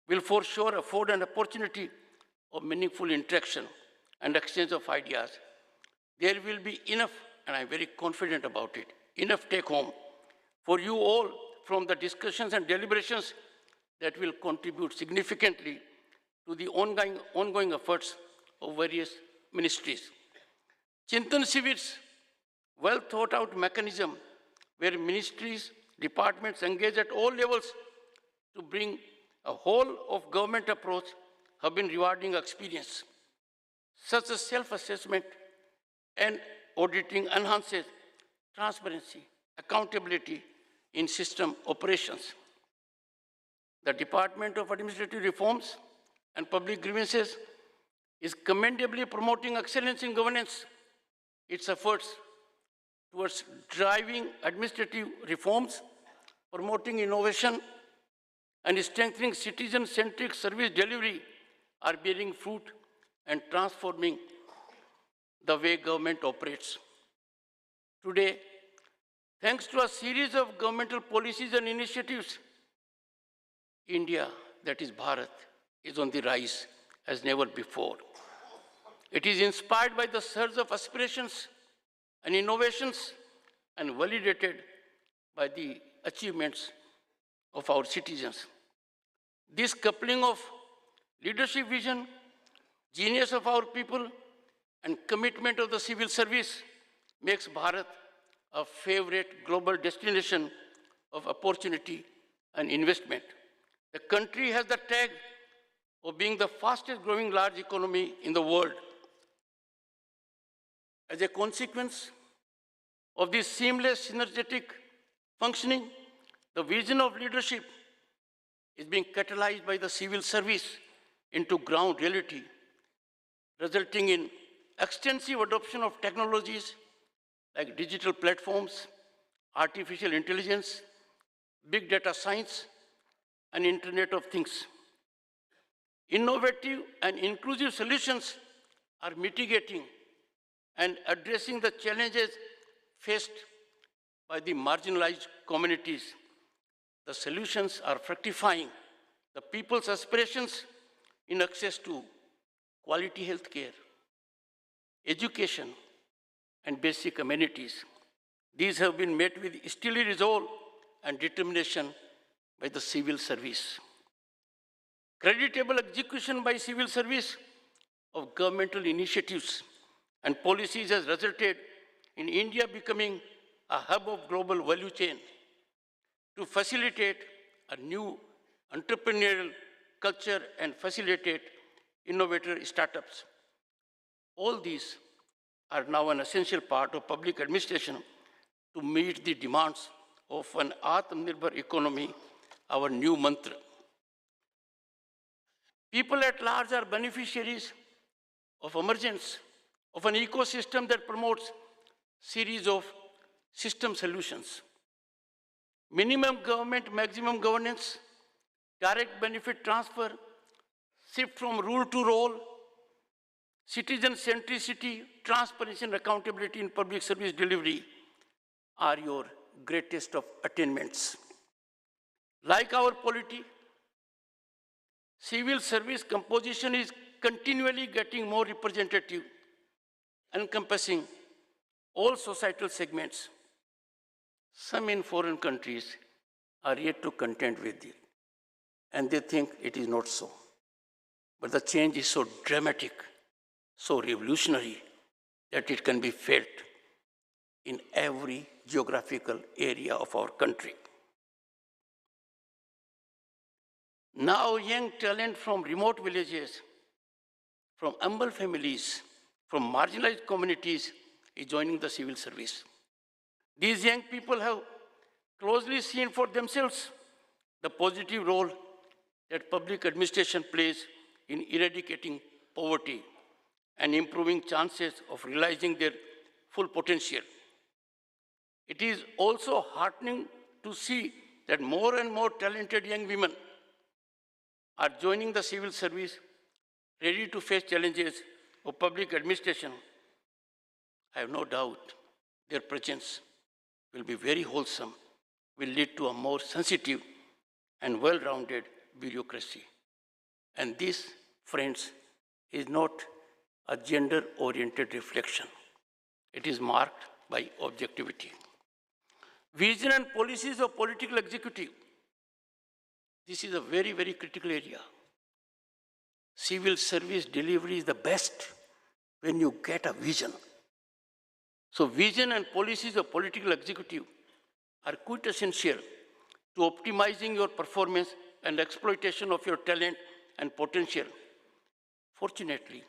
will for sure afford an opportunity of meaningful interaction and exchange of ideas. There will be enough, and I'm very confident about it, enough take home for you all from the discussions and deliberations that will contribute significantly to the ongoing efforts of various ministries. Chintan Shivers, well thought out mechanism where ministries, departments engage at all levels to bring a whole of government approach have been rewarding experience. Such a self-assessment and auditing enhances transparency, accountability in system operations. The Department of Administrative Reforms and Public Grievances is commendably promoting excellence in governance. Its efforts towards driving administrative reforms, promoting innovation, and strengthening citizen-centric service delivery are bearing fruit and transforming the way government operates. Today, thanks to a series of governmental policies and initiatives, India, that is Bharat, is on the rise as never before. It is inspired by the surge of aspirations and innovations and validated by the achievements of our citizens. This coupling of leadership vision, genius of our people, and commitment of the civil service makes Bharat a favorite global destination of opportunity and investment. The country has the tag of being the fastest growing large economy in the world. As a consequence of this seamless, synergetic functioning, the vision of leadership is being catalyzed by the civil service into ground reality, resulting in extensive adoption of technologies like digital platforms, artificial intelligence, big data science, and Internet of Things. Innovative and inclusive solutions are mitigating and addressing the challenges faced by the marginalized communities. The solutions are fructifying the people's aspirations in access to quality health care, education, and basic amenities. These have been met with steely resolve and determination by the civil service. Creditable execution by civil service of governmental initiatives and policies has resulted in India becoming a hub of global value chain to facilitate a new entrepreneurial culture and facilitate innovator startups. All these are now an essential part of public administration to meet the demands of an Atmanirbhar economy, our new mantra. People at large are beneficiaries of emergence of an ecosystem that promotes series of system solutions. Minimum government, maximum governance, direct benefit transfer, shift from rule to role, citizen centricity, transparency and accountability in public service delivery are your greatest of attainments. Like our polity, civil service composition is continually getting more representative, encompassing all societal segments. Some in foreign countries are yet to contend with it, and they think it is not so. But the change is so dramatic, so revolutionary, that it can be felt in every geographical area of our country. Now, young talent from remote villages, from humble families, from marginalized communities is joining the civil service. These young people have closely seen for themselves the positive role that public administration plays in eradicating poverty and improving chances of realizing their full potential. It is also heartening to see that more and more talented young women are joining the civil service, ready to face challenges of public administration. I have no doubt their presence will be very wholesome, will lead to a more sensitive and well-rounded bureaucracy. And this, friends, is not a gender-oriented reflection. It is marked by objectivity. Vision and policies of political executive. This is a very, very critical area. Civil service delivery is the best when you get a vision. So vision and policies of political executive are quite essential to optimizing your performance and exploitation of your talent and potential. Fortunately,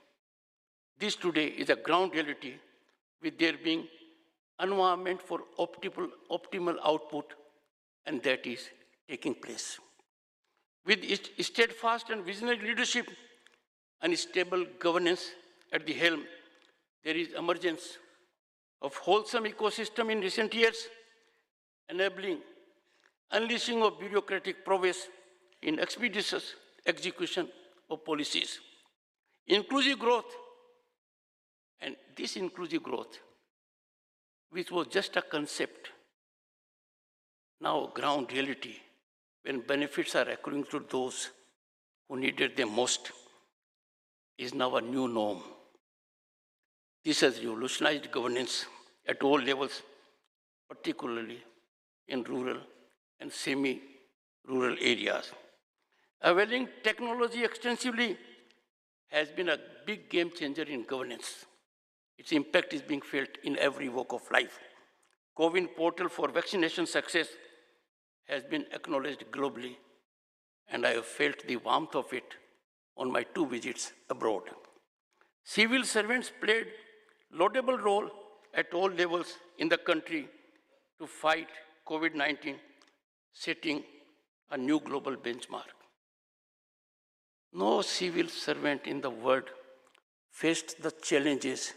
this today is a ground reality, with there being environment for optimal output, and that is taking place. With steadfast and visionary leadership and stable governance at the helm, there is emergence of wholesome ecosystem in recent years, enabling unleashing of bureaucratic prowess in expeditious execution of policies. Inclusive growth, and this inclusive growth, which was just a concept, now ground reality, when benefits are accruing to those who needed them most, is now a new norm. This has revolutionized governance at all levels, particularly in rural and semi-rural areas. Availing technology extensively has been a big game changer in governance. Its impact is being felt in every walk of life. CoWIN portal for vaccination success has been acknowledged globally, and I have felt the warmth of it on my 2 visits abroad. Civil servants played laudable role at all levels in the country to fight COVID-19, setting a new global benchmark. No civil servant in the world faced the challenges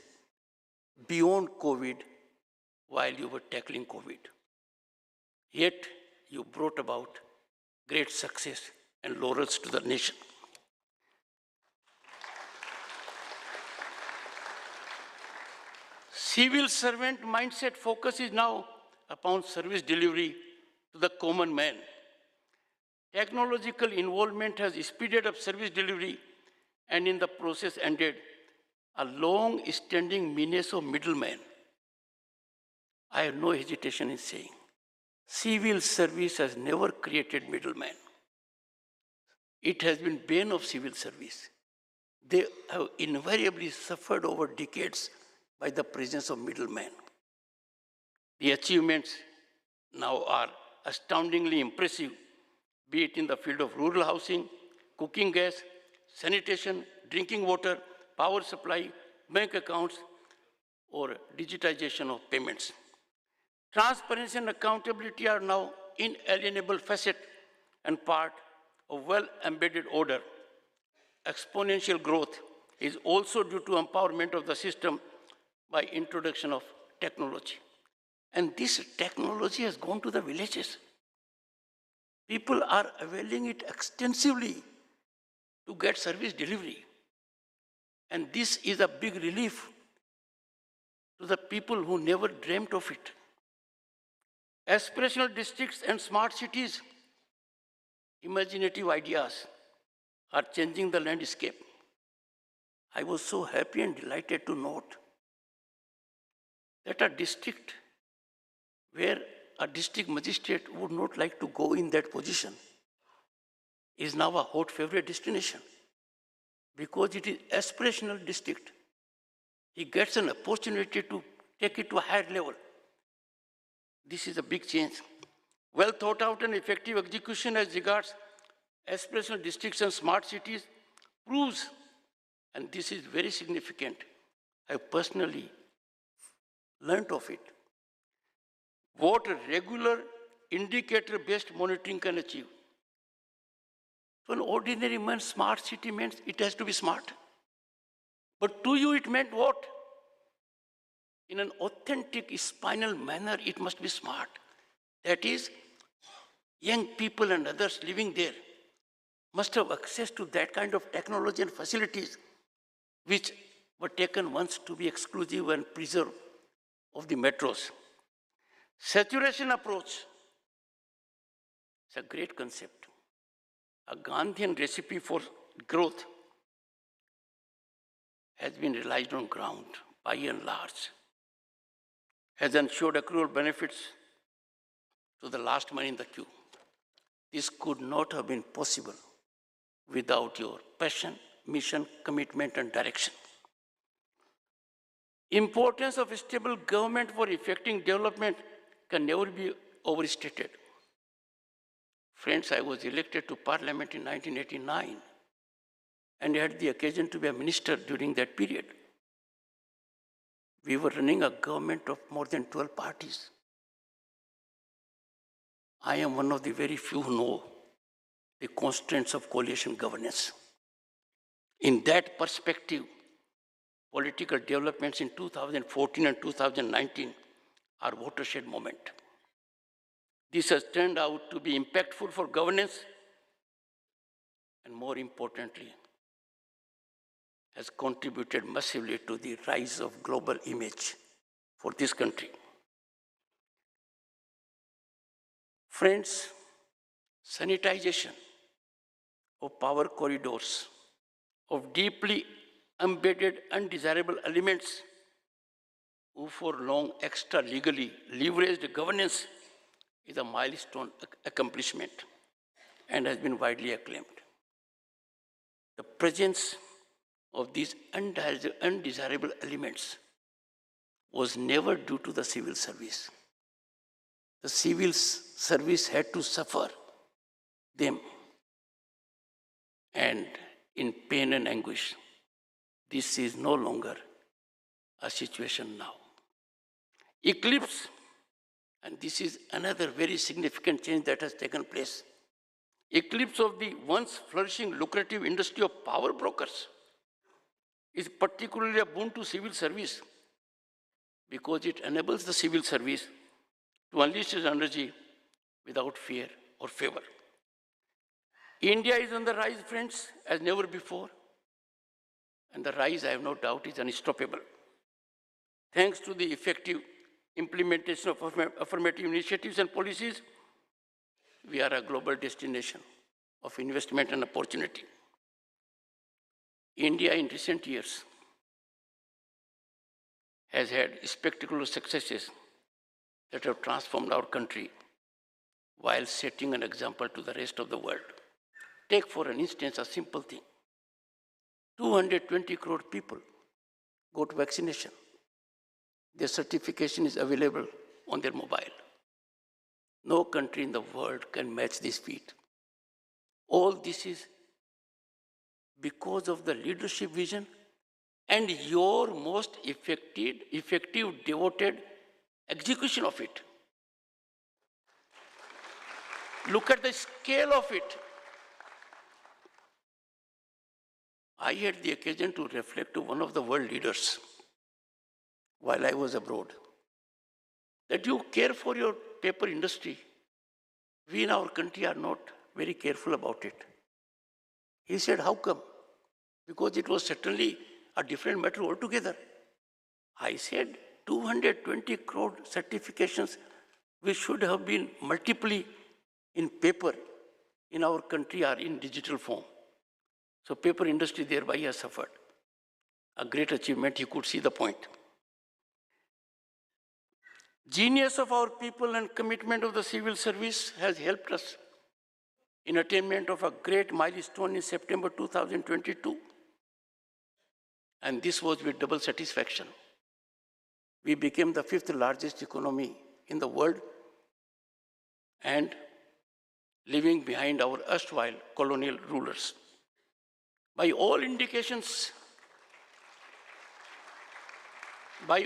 beyond COVID while you were tackling COVID. Yet, you brought about great success and laurels to the nation. Civil servant mindset focus is now upon service delivery to the common man. Technological involvement has speeded up service delivery and in the process ended a long-standing menace of middlemen. I have no hesitation in saying, civil service has never created middlemen. It has been bane of civil service. They have invariably suffered over decades by the presence of middlemen. The achievements now are astoundingly impressive, be it in the field of rural housing, cooking gas, sanitation, drinking water, power supply, bank accounts, or digitization of payments. Transparency and accountability are now inalienable facet and part of well-embedded order. Exponential growth is also due to empowerment of the system by introduction of technology. And this technology has gone to the villages. People are availing it extensively. to get service delivery. And this is a big relief to the people who never dreamt of it. Aspirational districts and smart cities, imaginative ideas are changing the landscape. I was so happy and delighted to note that a district where a district magistrate would not like to go in that position is now a hot favorite destination because it is aspirational district. He gets an opportunity to take it to a higher level. This is a big change. Well thought out and effective execution as regards aspirational districts and smart cities proves, and this is very significant, I personally learnt of it, what a regular indicator-based monitoring can achieve. So an ordinary man, smart city means it has to be smart. But to you it meant what? In an authentic spinal manner, it must be smart. That is, young people and others living there must have access to that kind of technology and facilities which were taken once to be exclusive and preserved of the metros. Saturation approach is a great concept, a Gandhian recipe for growth has been realized on ground by and large, has ensured accrual benefits to the last man in the queue. This could not have been possible without your passion, mission, commitment, and direction. Importance of a stable government for effecting development can never be overstated. Friends, I was elected to Parliament in 1989 and had the occasion to be a minister during that period. We were running a government of more than 12 parties. I am one of the very few who know the constraints of coalition governance. In that perspective, political developments in 2014 and 2019 are watershed moment. This has turned out to be impactful for governance and, more importantly, has contributed massively to the rise of global image for this country. Friends, sanitization of power corridors, of deeply embedded undesirable elements who for long extra legally leveraged governance is a milestone accomplishment and has been widely acclaimed. The presence of these undesirable elements was never due to the civil service. The civil service had to suffer them, and in pain and anguish. This is no longer a situation now. Eclipse, and this is another very significant change that has taken place. Eclipse of the once flourishing lucrative industry of power brokers is particularly a boon to civil service because it enables the civil service to unleash its energy without fear or favor. India is on the rise, friends, as never before. And the rise, I have no doubt, is unstoppable. Thanks to the effective implementation of affirmative initiatives and policies, we are a global destination of investment and opportunity. India in recent years has had spectacular successes that have transformed our country while setting an example to the rest of the world. Take for an instance a simple thing. 220 crore people got vaccination. Their certification is available on their mobile. No country in the world can match this feat. All this is because of the leadership vision and your most effective, devoted execution of it. Look at the scale of it. I had the occasion to reflect to one of the world leaders while I was abroad that you care for your paper industry. We in our country are not very careful about it. He said, how come? Because it was certainly a different matter altogether. I said, 220 crore certifications, which should have been multiply in paper in our country are in digital form. So paper industry thereby has suffered. A great achievement, he could see the point. Genius of our people and commitment of the civil service has helped us in attainment of a great milestone in September 2022. And this was with double satisfaction. We became the 5th largest economy in the world and leaving behind our erstwhile colonial rulers. By all indications, by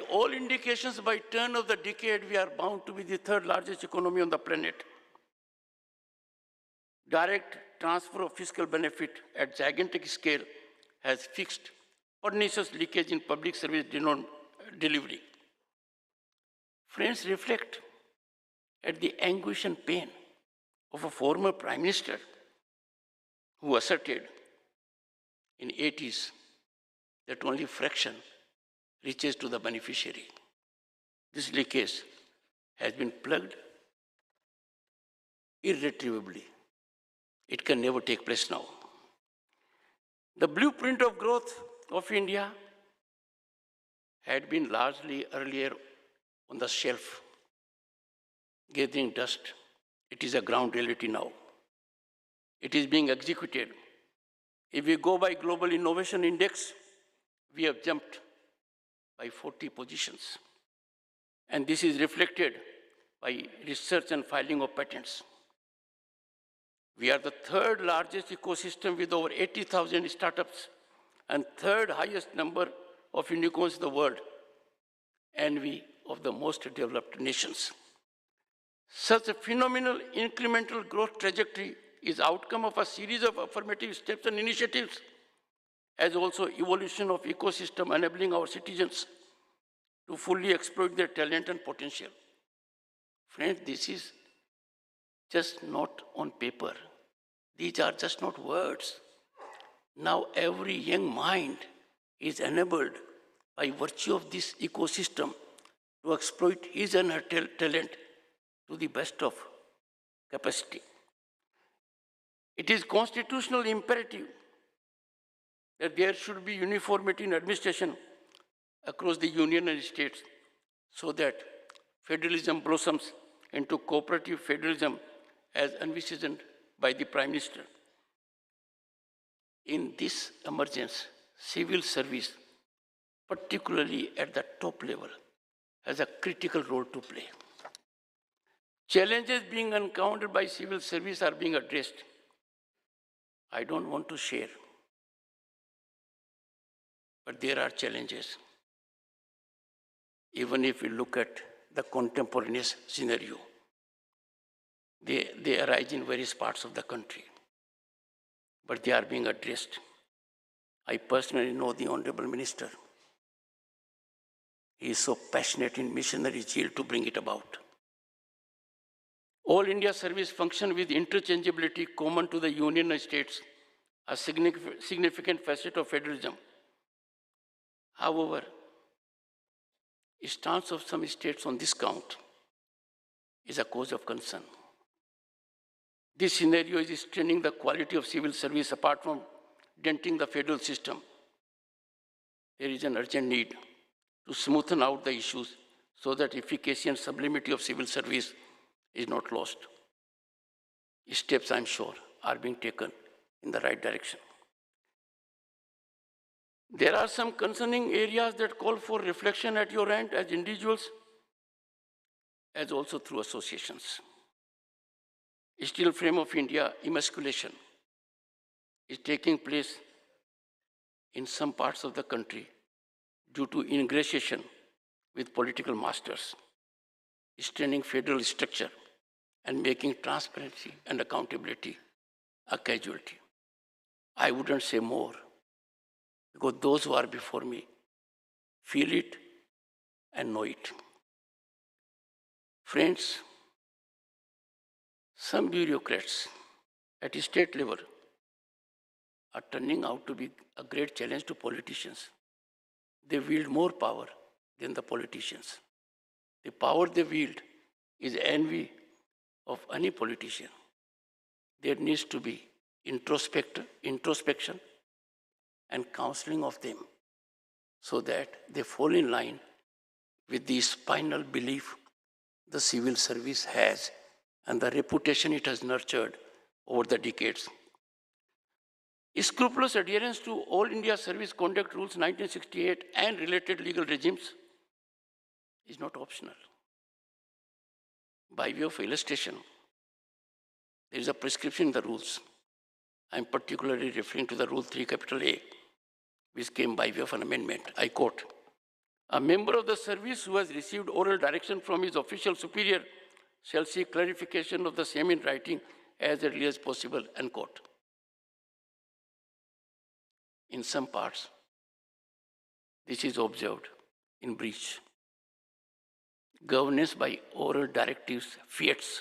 turn of the decade, we are bound to be the 3rd largest economy on the planet. Direct transfer of fiscal benefit at gigantic scale has fixed pernicious leakage in public service delivery. Friends, reflect at the anguish and pain of a former prime minister who asserted in 80s that only fraction reaches to the beneficiary. This leakage has been plugged irretrievably. It can never take place now. The blueprint of growth of India had been largely earlier on the shelf, gathering dust. It is a ground reality now. It is being executed. If we go by Global Innovation Index, we have jumped by 40 positions. And this is reflected by research and filing of patents. We are the 3rd largest ecosystem with over 80,000 startups and 3rd highest number of unicorns in the world, envy of the most developed nations. Such a phenomenal incremental growth trajectory is outcome of a series of affirmative steps and initiatives, as also evolution of ecosystem enabling our citizens to fully exploit their talent and potential. Friends, this is just not on paper. These are just not words. Now every young mind is enabled by virtue of this ecosystem to exploit his and her talent to the best of capacity. It is constitutional imperative that there should be uniformity in administration across the union and states so that federalism blossoms into cooperative federalism as envisioned by the Prime Minister. In this emergence, civil service, particularly at the top level, has a critical role to play. Challenges being encountered by civil service are being addressed. I don't want to share, but there are challenges. Even if we look at the contemporaneous scenario, they arise in various parts of the country, but they are being addressed. I personally know the Honorable Minister. He is so passionate in missionary zeal to bring it about. All India service function with interchangeability common to the union and states, a significant facet of federalism. However, the stance of some states on this count is a cause of concern. This scenario is straining the quality of civil service apart from denting the federal system. There is an urgent need to smoothen out the issues so that efficacy and sublimity of civil service is not lost. Steps, I'm sure, are being taken in the right direction. There are some concerning areas that call for reflection at your end as individuals, as also through associations. Steel frame of India emasculation is taking place in some parts of the country due to ingratiation with political masters, straining federal structure and making transparency and accountability a casualty. I wouldn't say more, because those who are before me feel it and know it. Friends, some bureaucrats at state level are turning out to be a great challenge to politicians. They wield more power than the politicians. The power they wield is envy of any politician. There needs to be introspection and counseling of them so that they fall in line with the spinal belief the civil service has and the reputation it has nurtured over the decades. Scrupulous adherence to All India Service Conduct Rules 1968 and related legal regimes is not optional. By way of illustration, there is a prescription in the rules. I am particularly referring to the Rule 3, capital A, which came by way of an amendment. I quote, "A member of the service who has received oral direction from his official superior shall seek clarification of the same in writing as early as possible," unquote. In some parts, this is observed in breach. Governance by oral directives, fiats,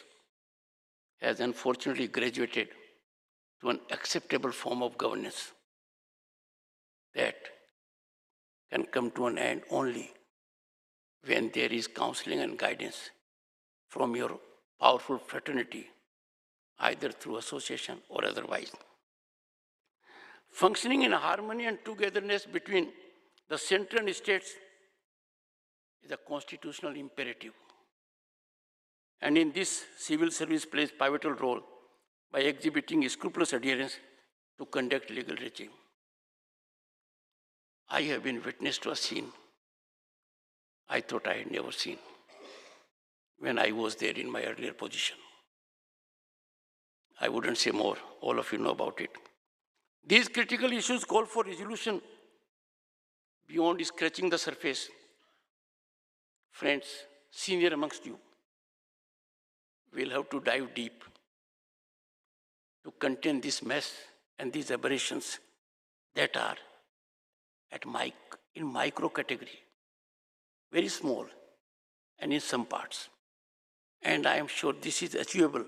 has unfortunately graduated to an acceptable form of governance that can come to an end only when there is counseling and guidance from your powerful fraternity, either through association or otherwise. Functioning in harmony and togetherness between the center and states is a constitutional imperative. And in this, civil service plays pivotal role by exhibiting scrupulous adherence to conduct legal regime. I have been witness to a scene I thought I had never seen when I was there in my earlier position. I wouldn't say more, all of you know about it. These critical issues call for resolution beyond scratching the surface. Friends, senior amongst you will have to dive deep to contain this mess and these aberrations that are in micro category, very small, and in some parts. And I am sure this is achievable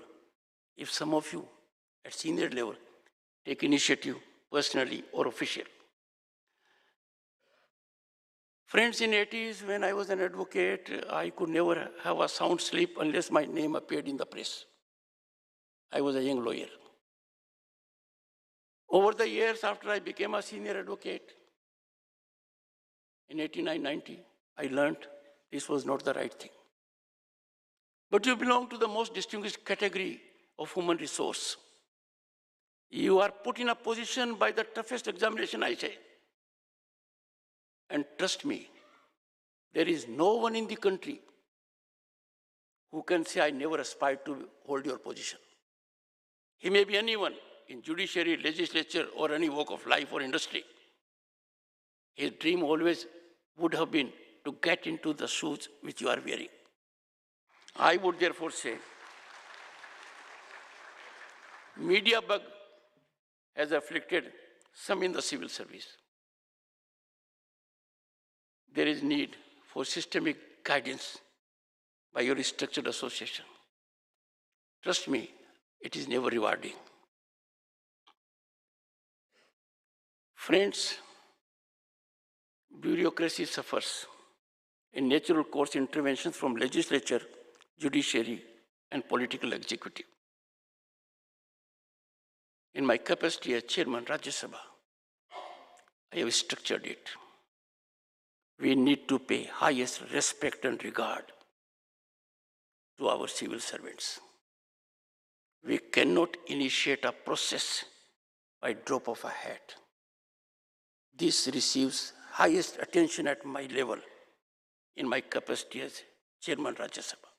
if some of you at senior level take initiative personally or official. Friends, in 80s, when I was an advocate, I could never have a sound sleep unless my name appeared in the press. I was a young lawyer. Over the years, after I became a senior advocate, in 89-90, I learned this was not the right thing. But you belong to the most distinguished category of human resource. You are put in a position by the toughest examination, I say. And trust me, there is no one in the country who can say, I never aspired to hold your position. He may be anyone in judiciary, legislature, or any walk of life or industry. His dream always would have been to get into the shoes which you are wearing. I would therefore say, media bug has afflicted some in the civil service. There is need for systemic guidance by your structured association. Trust me, it is never rewarding. Friends, bureaucracy suffers in natural course interventions from legislature, judiciary, and political executive. In my capacity as chairman Rajya Sabha, I have structured it. We need to pay highest respect and regard to our civil servants. We cannot initiate a process by drop of a hat. This receives highest attention at my level in my capacity as chairman Rajya Sabha.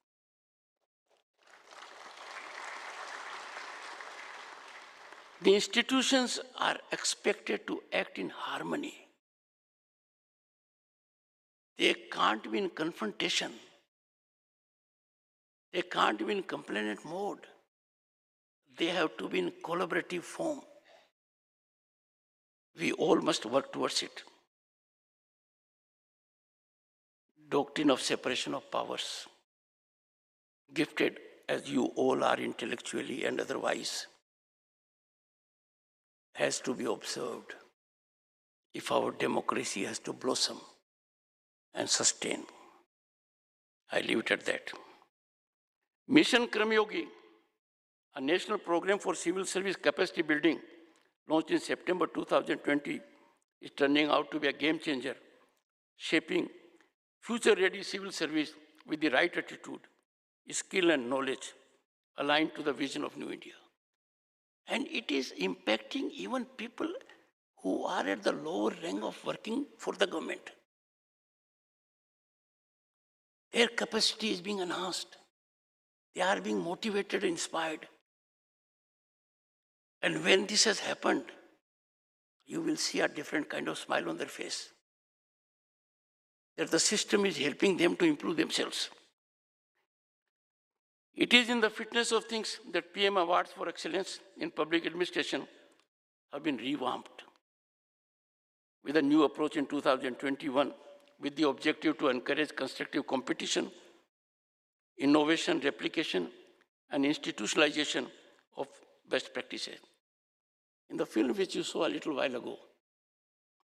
The institutions are expected to act in harmony. They can't be in confrontation. They can't be in complainant mode. They have to be in collaborative form. We all must work towards it. Doctrine of separation of powers, gifted as you all are intellectually and otherwise, has to be observed if our democracy has to blossom and sustain. I leave it at that. Mission Karmayogi, a national program for civil service capacity building launched in September 2020, is turning out to be a game changer, shaping future-ready civil service with the right attitude, skill and knowledge aligned to the vision of New India. And it is impacting even people who are at the lower rank of working for the government. Their capacity is being enhanced. They are being motivated, inspired. And when this has happened, you will see a different kind of smile on their face. That the system is helping them to improve themselves. It is in the fitness of things that PM Awards for Excellence in Public Administration have been revamped with a new approach in 2021 with the objective to encourage constructive competition, innovation, replication, and institutionalization of best practices. In the film which you saw a little while ago,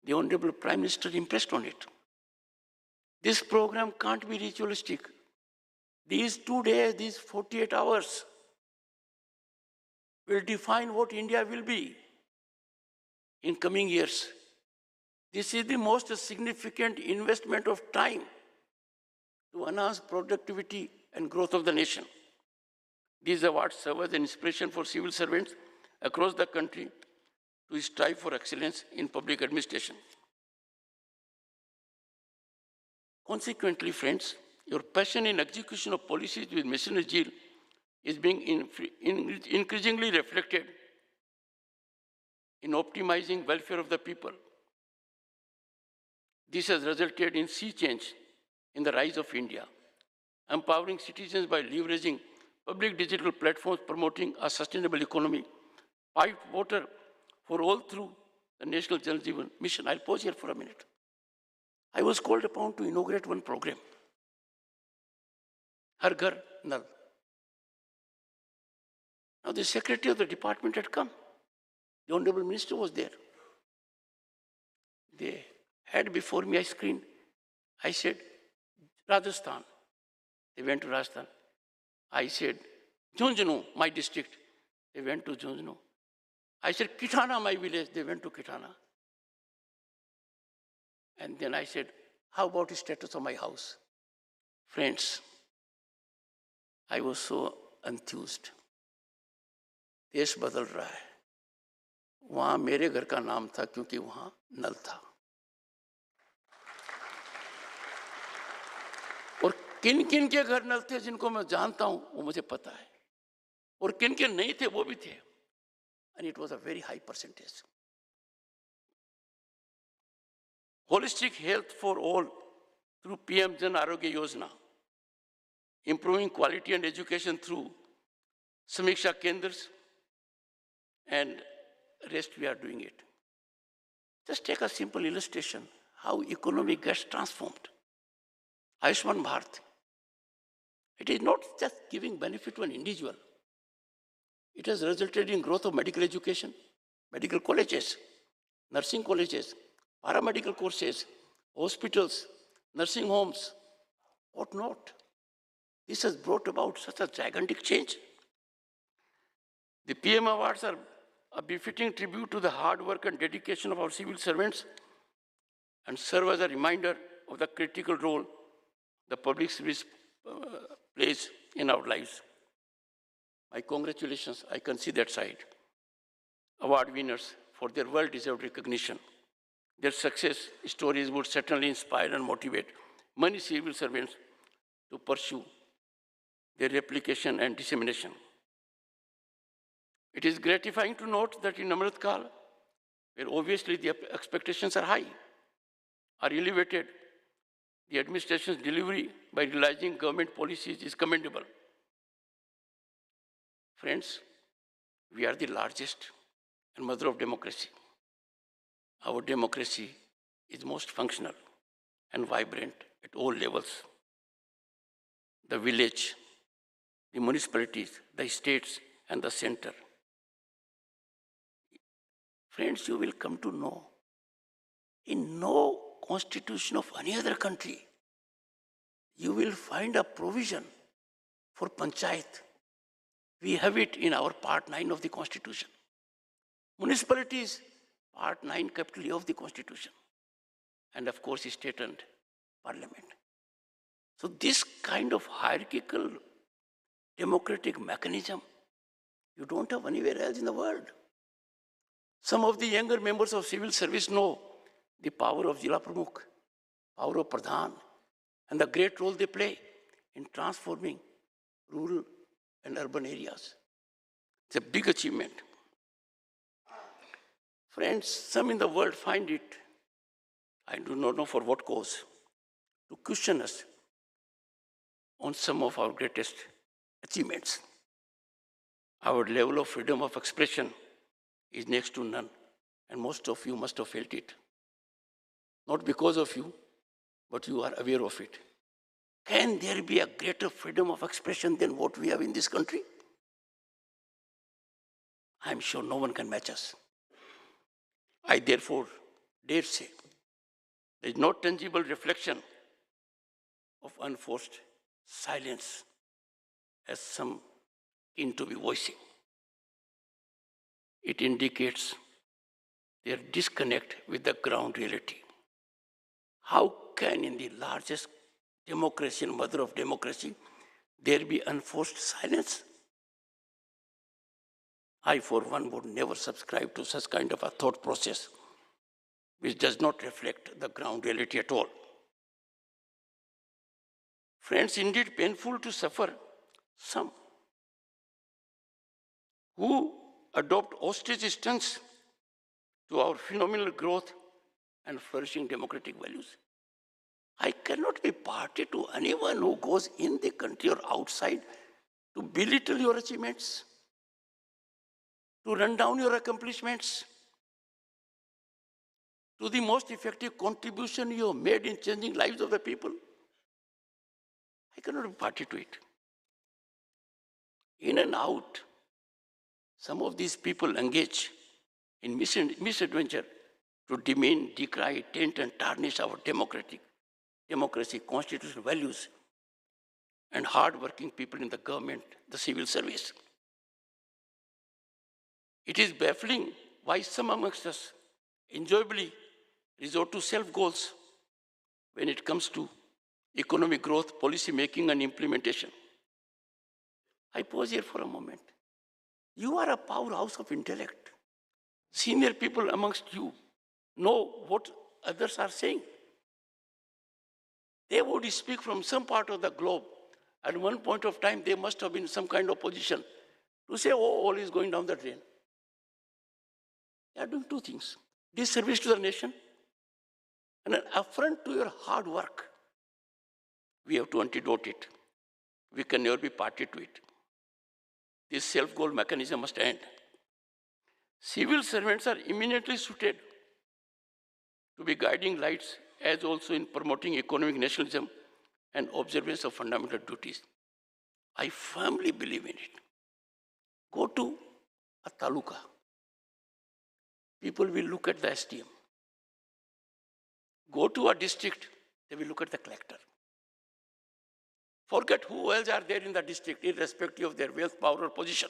the Honorable Prime Minister impressed on it. This program can't be ritualistic. These 2 days, these 48 hours will define what India will be in coming years. This is the most significant investment of time to enhance productivity and growth of the nation. These awards serve as an inspiration for civil servants across the country to strive for excellence in public administration. Consequently, friends, your passion in execution of policies with missionary zeal is being increasingly reflected in optimizing welfare of the people. This has resulted in sea change in the rise of India, empowering citizens by leveraging public digital platforms promoting a sustainable economy, piped water for all through the National Jal Jeevan Mission. I'll pause here for a minute. I was called upon to inaugurate one program, Har Ghar Nal. Now the secretary of the department had come. The Honorable Minister was there. They had before me a screen. I said, Rajasthan. They went to Rajasthan. I said, Jhunjhunu, my district. They went to Jhunjhunu. I said, Kitana, my village. They went to Kitana. And then I said, how about the status of my house? Friends, I was so enthused. देश बदल रहा है. वहाँ मेरे घर का नाम था क्योंकि वहाँ नल था. और किन किन के घर नल थे जिनको मैं जानता हूँ वो मुझे पता है. और किन के नहीं थे वो भी थे. And it was a very high percentage. Holistic health for all through PM Jan Arogya Yojana. Improving quality and education through Samiksha Kendras, and rest we are doing it. Just take a simple illustration, how economy gets transformed. Ayushman Bharat. It is not just giving benefit to an individual. It has resulted in growth of medical education, medical colleges, nursing colleges, paramedical courses, hospitals, nursing homes, what not. This has brought about such a gigantic change. The PM Awards are a befitting tribute to the hard work and dedication of our civil servants and serve as a reminder of the critical role the public service plays in our lives. My congratulations, I can see that side. Award winners for their well-deserved recognition. Their success stories would certainly inspire and motivate many civil servants to pursue their replication and dissemination. It is gratifying to note that in Amrit Kal, where obviously the expectations are high, are elevated, the administration's delivery by realizing government policies is commendable. Friends, we are the largest and mother of democracy. Our democracy is most functional and vibrant at all levels. The village, the municipalities, the states, and the center. Friends, you will come to know, in no constitution of any other country, you will find a provision for panchayat. We have it in our Part 9 of the Constitution. Municipalities, Part 9, Capital A of the Constitution. And of course, state and parliament. So this kind of hierarchical democratic mechanism, you don't have anywhere else in the world. Some of the younger members of civil service know the power of Jila Pramukh, power of Pradhan, and the great role they play in transforming rural and urban areas. It's a big achievement. Friends, some in the world find it, I do not know for what cause, to question us on some of our greatest achievements. Our level of freedom of expression is next to none, and most of you must have felt it. Not because of you, but you are aware of it. Can there be a greater freedom of expression than what we have in this country? I'm sure no one can match us. I therefore dare say, there is no tangible reflection of unforced silence as some seem to be voicing. It indicates their disconnect with the ground reality. How can, in the largest democracy and mother of democracy, there be unforced silence? I, for one, would never subscribe to such kind of a thought process which does not reflect the ground reality at all. Friends, indeed painful to suffer some who adopt hostage stance to our phenomenal growth and flourishing democratic values. I cannot be party to anyone who goes in the country or outside to belittle your achievements, to run down your accomplishments, to the most effective contribution you have made in changing lives of the people. I cannot be party to it. In and out, some of these people engage in misadventure to demean, decry, taint, and tarnish our democracy, constitutional values, and hard-working people in the government, the civil service. It is baffling why some amongst us enjoyably resort to self-goals when it comes to economic growth, policy making, and implementation. I pause here for a moment. You are a powerhouse of intellect. Senior people amongst you know what others are saying. They would speak from some part of the globe. At one point of time, they must have been in some kind of position to say, oh, all is going down the drain. They are doing two things: disservice to the nation and an affront to your hard work. We have to antidote it. We can never be party to it. This self-goal mechanism must end. Civil servants are eminently suited to be guiding lights, as also in promoting economic nationalism and observance of fundamental duties. I firmly believe in it. Go to a taluka. People will look at the SDM. Go to a district, they will look at the collector. Forget who else are there in the district, irrespective of their wealth, power, or position.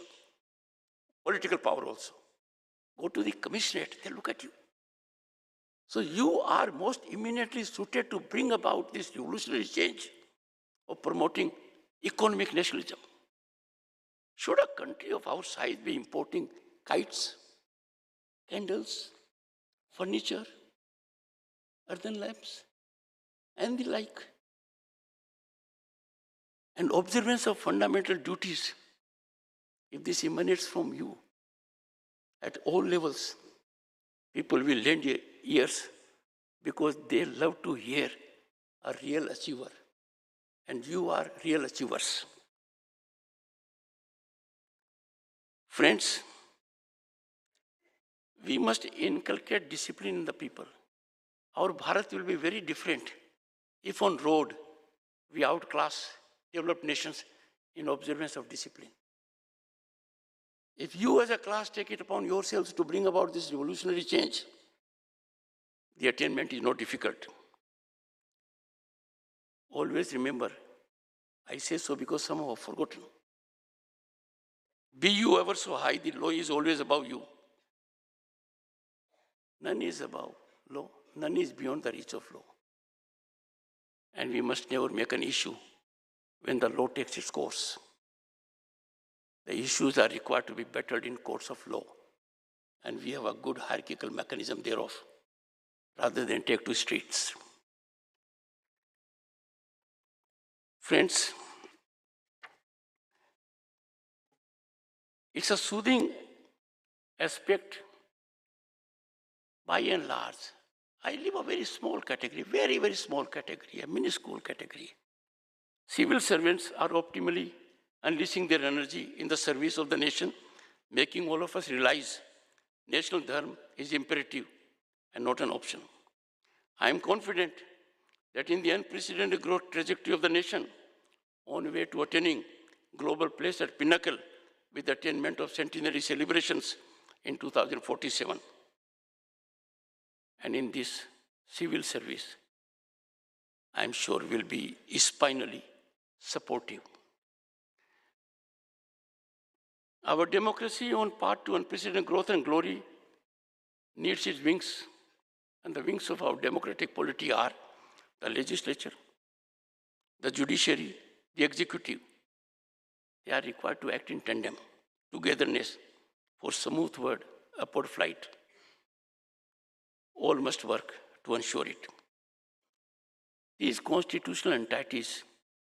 Political power also. Go to the commissionerate, they look at you. So you are most eminently suited to bring about this revolutionary change of promoting economic nationalism. Should a country of our size be importing kites, candles, furniture, earthen lamps, and the like? And observance of fundamental duties, if this emanates from you at all levels, people will lend ears because they love to hear a real achiever. And you are real achievers. Friends, we must inculcate discipline in the people. Our Bharat will be very different if on road we outclass developed nations in observance of discipline. If you as a class take it upon yourselves to bring about this revolutionary change, the attainment is not difficult. Always remember, I say so because some have forgotten. Be you ever so high, the law is always above you. None is above law, none is beyond the reach of law. And we must never make an issue when the law takes its course. The issues are required to be battled in courts of law, and we have a good hierarchical mechanism thereof, rather than take to streets. Friends, it's a soothing aspect by and large. I live a very small category, very, very small category, a minuscule category. Civil servants are optimally unleashing their energy in the service of the nation, making all of us realize national dharma is imperative and not an option. I am confident that in the unprecedented growth trajectory of the nation, on way to attaining global place at pinnacle with the attainment of centenary celebrations in 2047. And in this civil service, I am sure will be spinally supportive. Our democracy on path to unprecedented growth and glory needs its wings, and the wings of our democratic polity are the legislature, the judiciary, the executive. They are required to act in tandem, togetherness, for smooth upward flight. All must work to ensure it. These constitutional entities,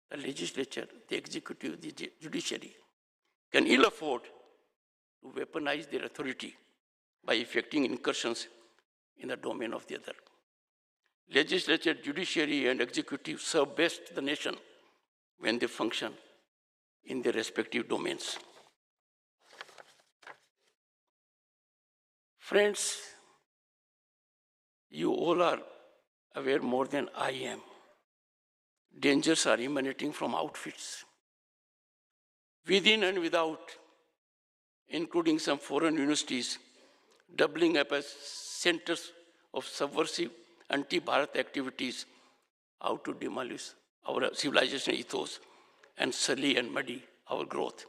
the legislature, the executive, the judiciary, can ill afford to weaponize their authority by effecting incursions in the domain of the other. Legislature, judiciary, and executive serve best the nation when they function in their respective domains. Friends, you all are aware more than I am. Dangers are emanating from outfits, within and without, including some foreign universities, doubling up as centers of subversive anti-Bharat activities out to demolish our civilization ethos and sully and muddy our growth.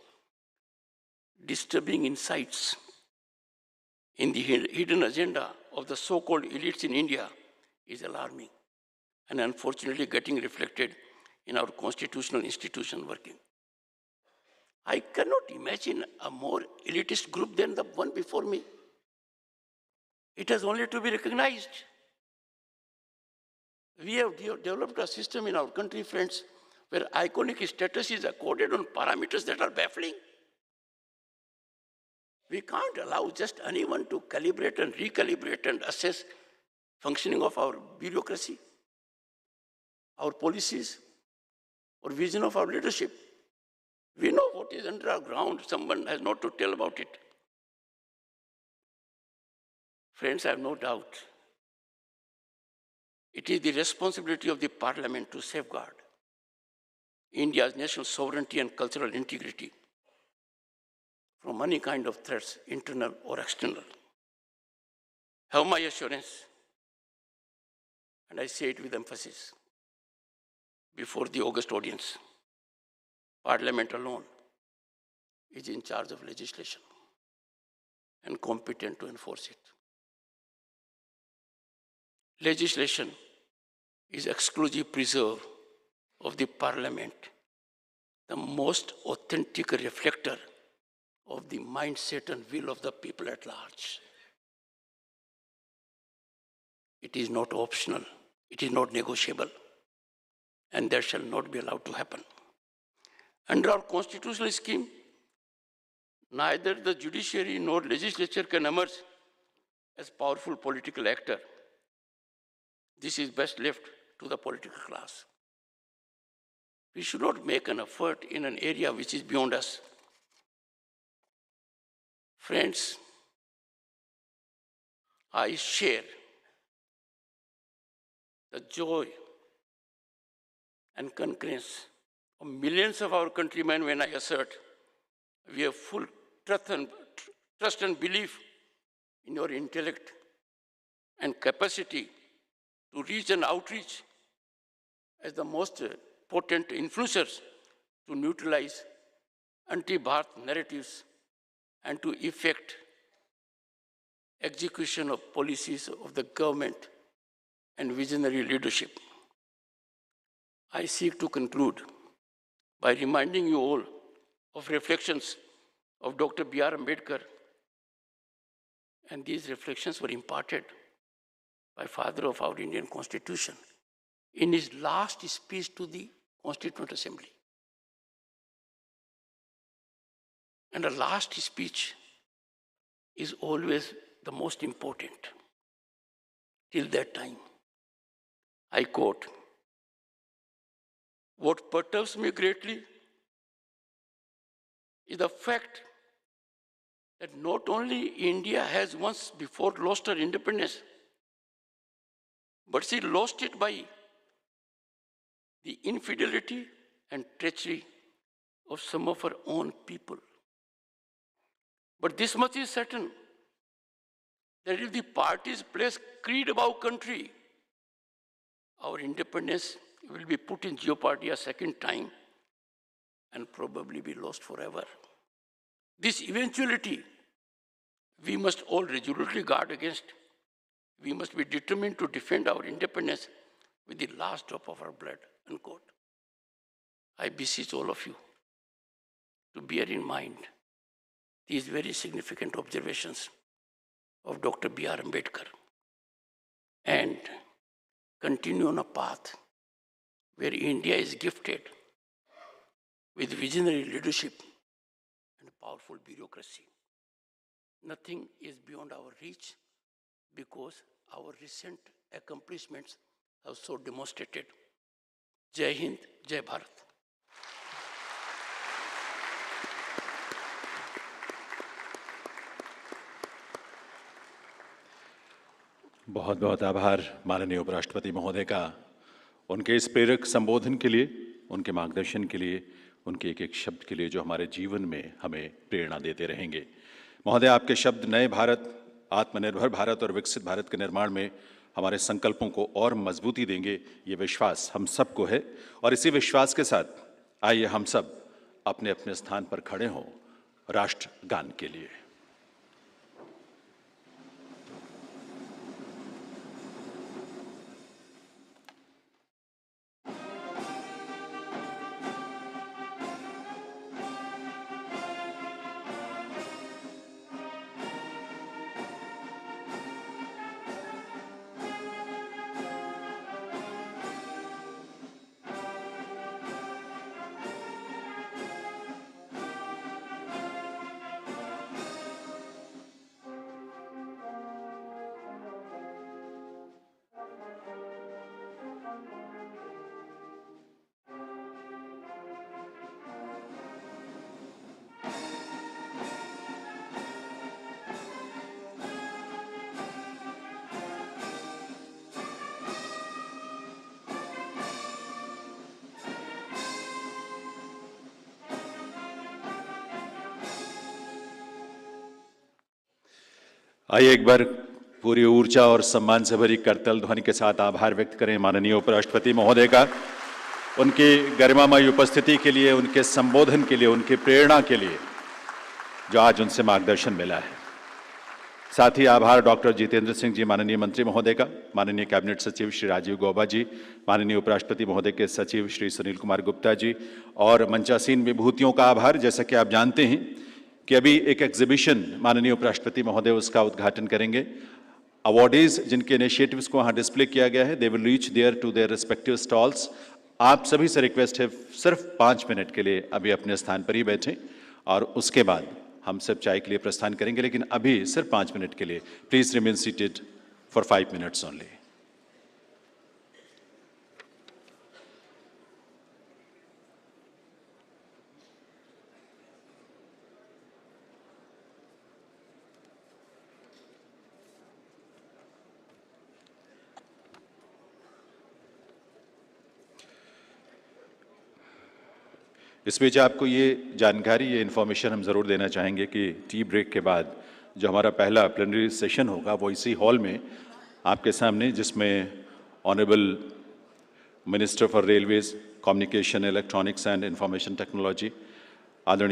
Disturbing insights in the hidden agenda of the so-called elites in India is alarming and unfortunately getting reflected in our constitutional institution working. I cannot imagine a more elitist group than the one before me. It has only to be recognized. We have developed a system in our country, friends, where iconic status is accorded on parameters that are baffling. We can't allow just anyone to calibrate and recalibrate and assess functioning of our bureaucracy, our policies, or vision of our leadership. We know what is under our ground. Someone has not to tell about it. Friends, I have no doubt it is the responsibility of the Parliament to safeguard India's national sovereignty and cultural integrity from any kind of threats, internal or external. Have my assurance, and I say it with emphasis, before the August audience, Parliament alone is in charge of legislation and competent to enforce it. Legislation is exclusive preserve of the Parliament, the most authentic reflector of the mindset and will of the people at large. It is not optional, it is not negotiable, and that shall not be allowed to happen. Under our constitutional scheme, neither the judiciary nor legislature can emerge as powerful political actor. This is best left to the political class. We should not make an effort in an area which is beyond us. Friends, I share the joy and concurrence of millions of our countrymen when I assert we have full trust and belief in your intellect and capacity to reach and outreach as the most potent influencers to neutralize anti-Bharat narratives and to effect execution of policies of the government and visionary leadership. I seek to conclude by reminding you all of reflections of Dr. B.R. Ambedkar, and these reflections were imparted by father of our Indian Constitution in his last speech to the Constituent Assembly. And the last speech is always the most important. Till that time, I quote, "What perturbs me greatly is the fact that not only India has once before lost her independence, but she lost it by the infidelity and treachery of some of her own people. But this much is certain, that if the parties place creed above country, our independence will be put in jeopardy a second time and probably be lost forever. This eventuality we must all resolutely guard against. We must be determined to defend our independence with the last drop of our blood," unquote. I beseech all of you to bear in mind these very significant observations of Dr. B.R. Ambedkar and continue on a path where India is gifted with visionary leadership and powerful bureaucracy. Nothing is beyond our reach because our recent accomplishments have so demonstrated. Jai Hind, Jai Bharat. बहुत बहुत आभार माननीय उपराष्ट्रपति महोदय का उनके इस प्रेरक संबोधन के लिए, उनके मार्गदर्शन के लिए, उनके एक एक शब्द के लिए जो हमारे जीवन में हमें प्रेरणा देते रहेंगे। महोदय, आपके शब्द नए भारत, आत्मनिर्भर भारत और विकसित भारत के निर्माण में हमारे संकल्पों को और मजबूती देंगे, ये विश्वास हम सबको है। और इसी विश्वास के साथ आइए हम सब अपने अपने स्थान पर खड़े हों राष्ट्रगान के लिए। आइए एक बार पूरी ऊर्जा और सम्मान से भरी करतल ध्वनि के साथ आभार व्यक्त करें माननीय उपराष्ट्रपति महोदय का, उनकी गरिमामय उपस्थिति के लिए, उनके संबोधन के लिए, उनकी प्रेरणा के लिए जो आज उनसे मार्गदर्शन मिला है। साथ ही आभार डॉक्टर जितेंद्र सिंह जी माननीय मंत्री महोदय का, माननीय कैबिनेट सचिव श्री राजीव गौबा जी, माननीय उपराष्ट्रपति महोदय के सचिव श्री सुनील कुमार गुप्ता जी और मंचासीन विभूतियों का आभार। जैसा कि आप जानते हैं कि अभी एक एग्जीबिशन माननीय उपराष्ट्रपति महोदय उसका उद्घाटन करेंगे। अवॉर्डीज जिनके इनिशिएटिव्स को वहाँ डिस्प्ले किया गया है, they will reach there to their respective stalls. आप सभी से रिक्वेस्ट है सिर्फ 5 मिनट के लिए अभी अपने स्थान पर ही बैठें और उसके बाद हम सब चाय के लिए प्रस्थान करेंगे, लेकिन अभी सिर्फ 5 मिनट के लिए please remain seated for 5 minutes only. इस बीच आपको ये जानकारी, ये इन्फॉर्मेशन हम ज़रूर देना चाहेंगे कि टी ब्रेक के बाद जो हमारा पहला प्लेनरी सेशन होगा वो इसी हॉल में आपके सामने, जिसमें honourable minister for railways, communication, electronics and information technology आदरणीय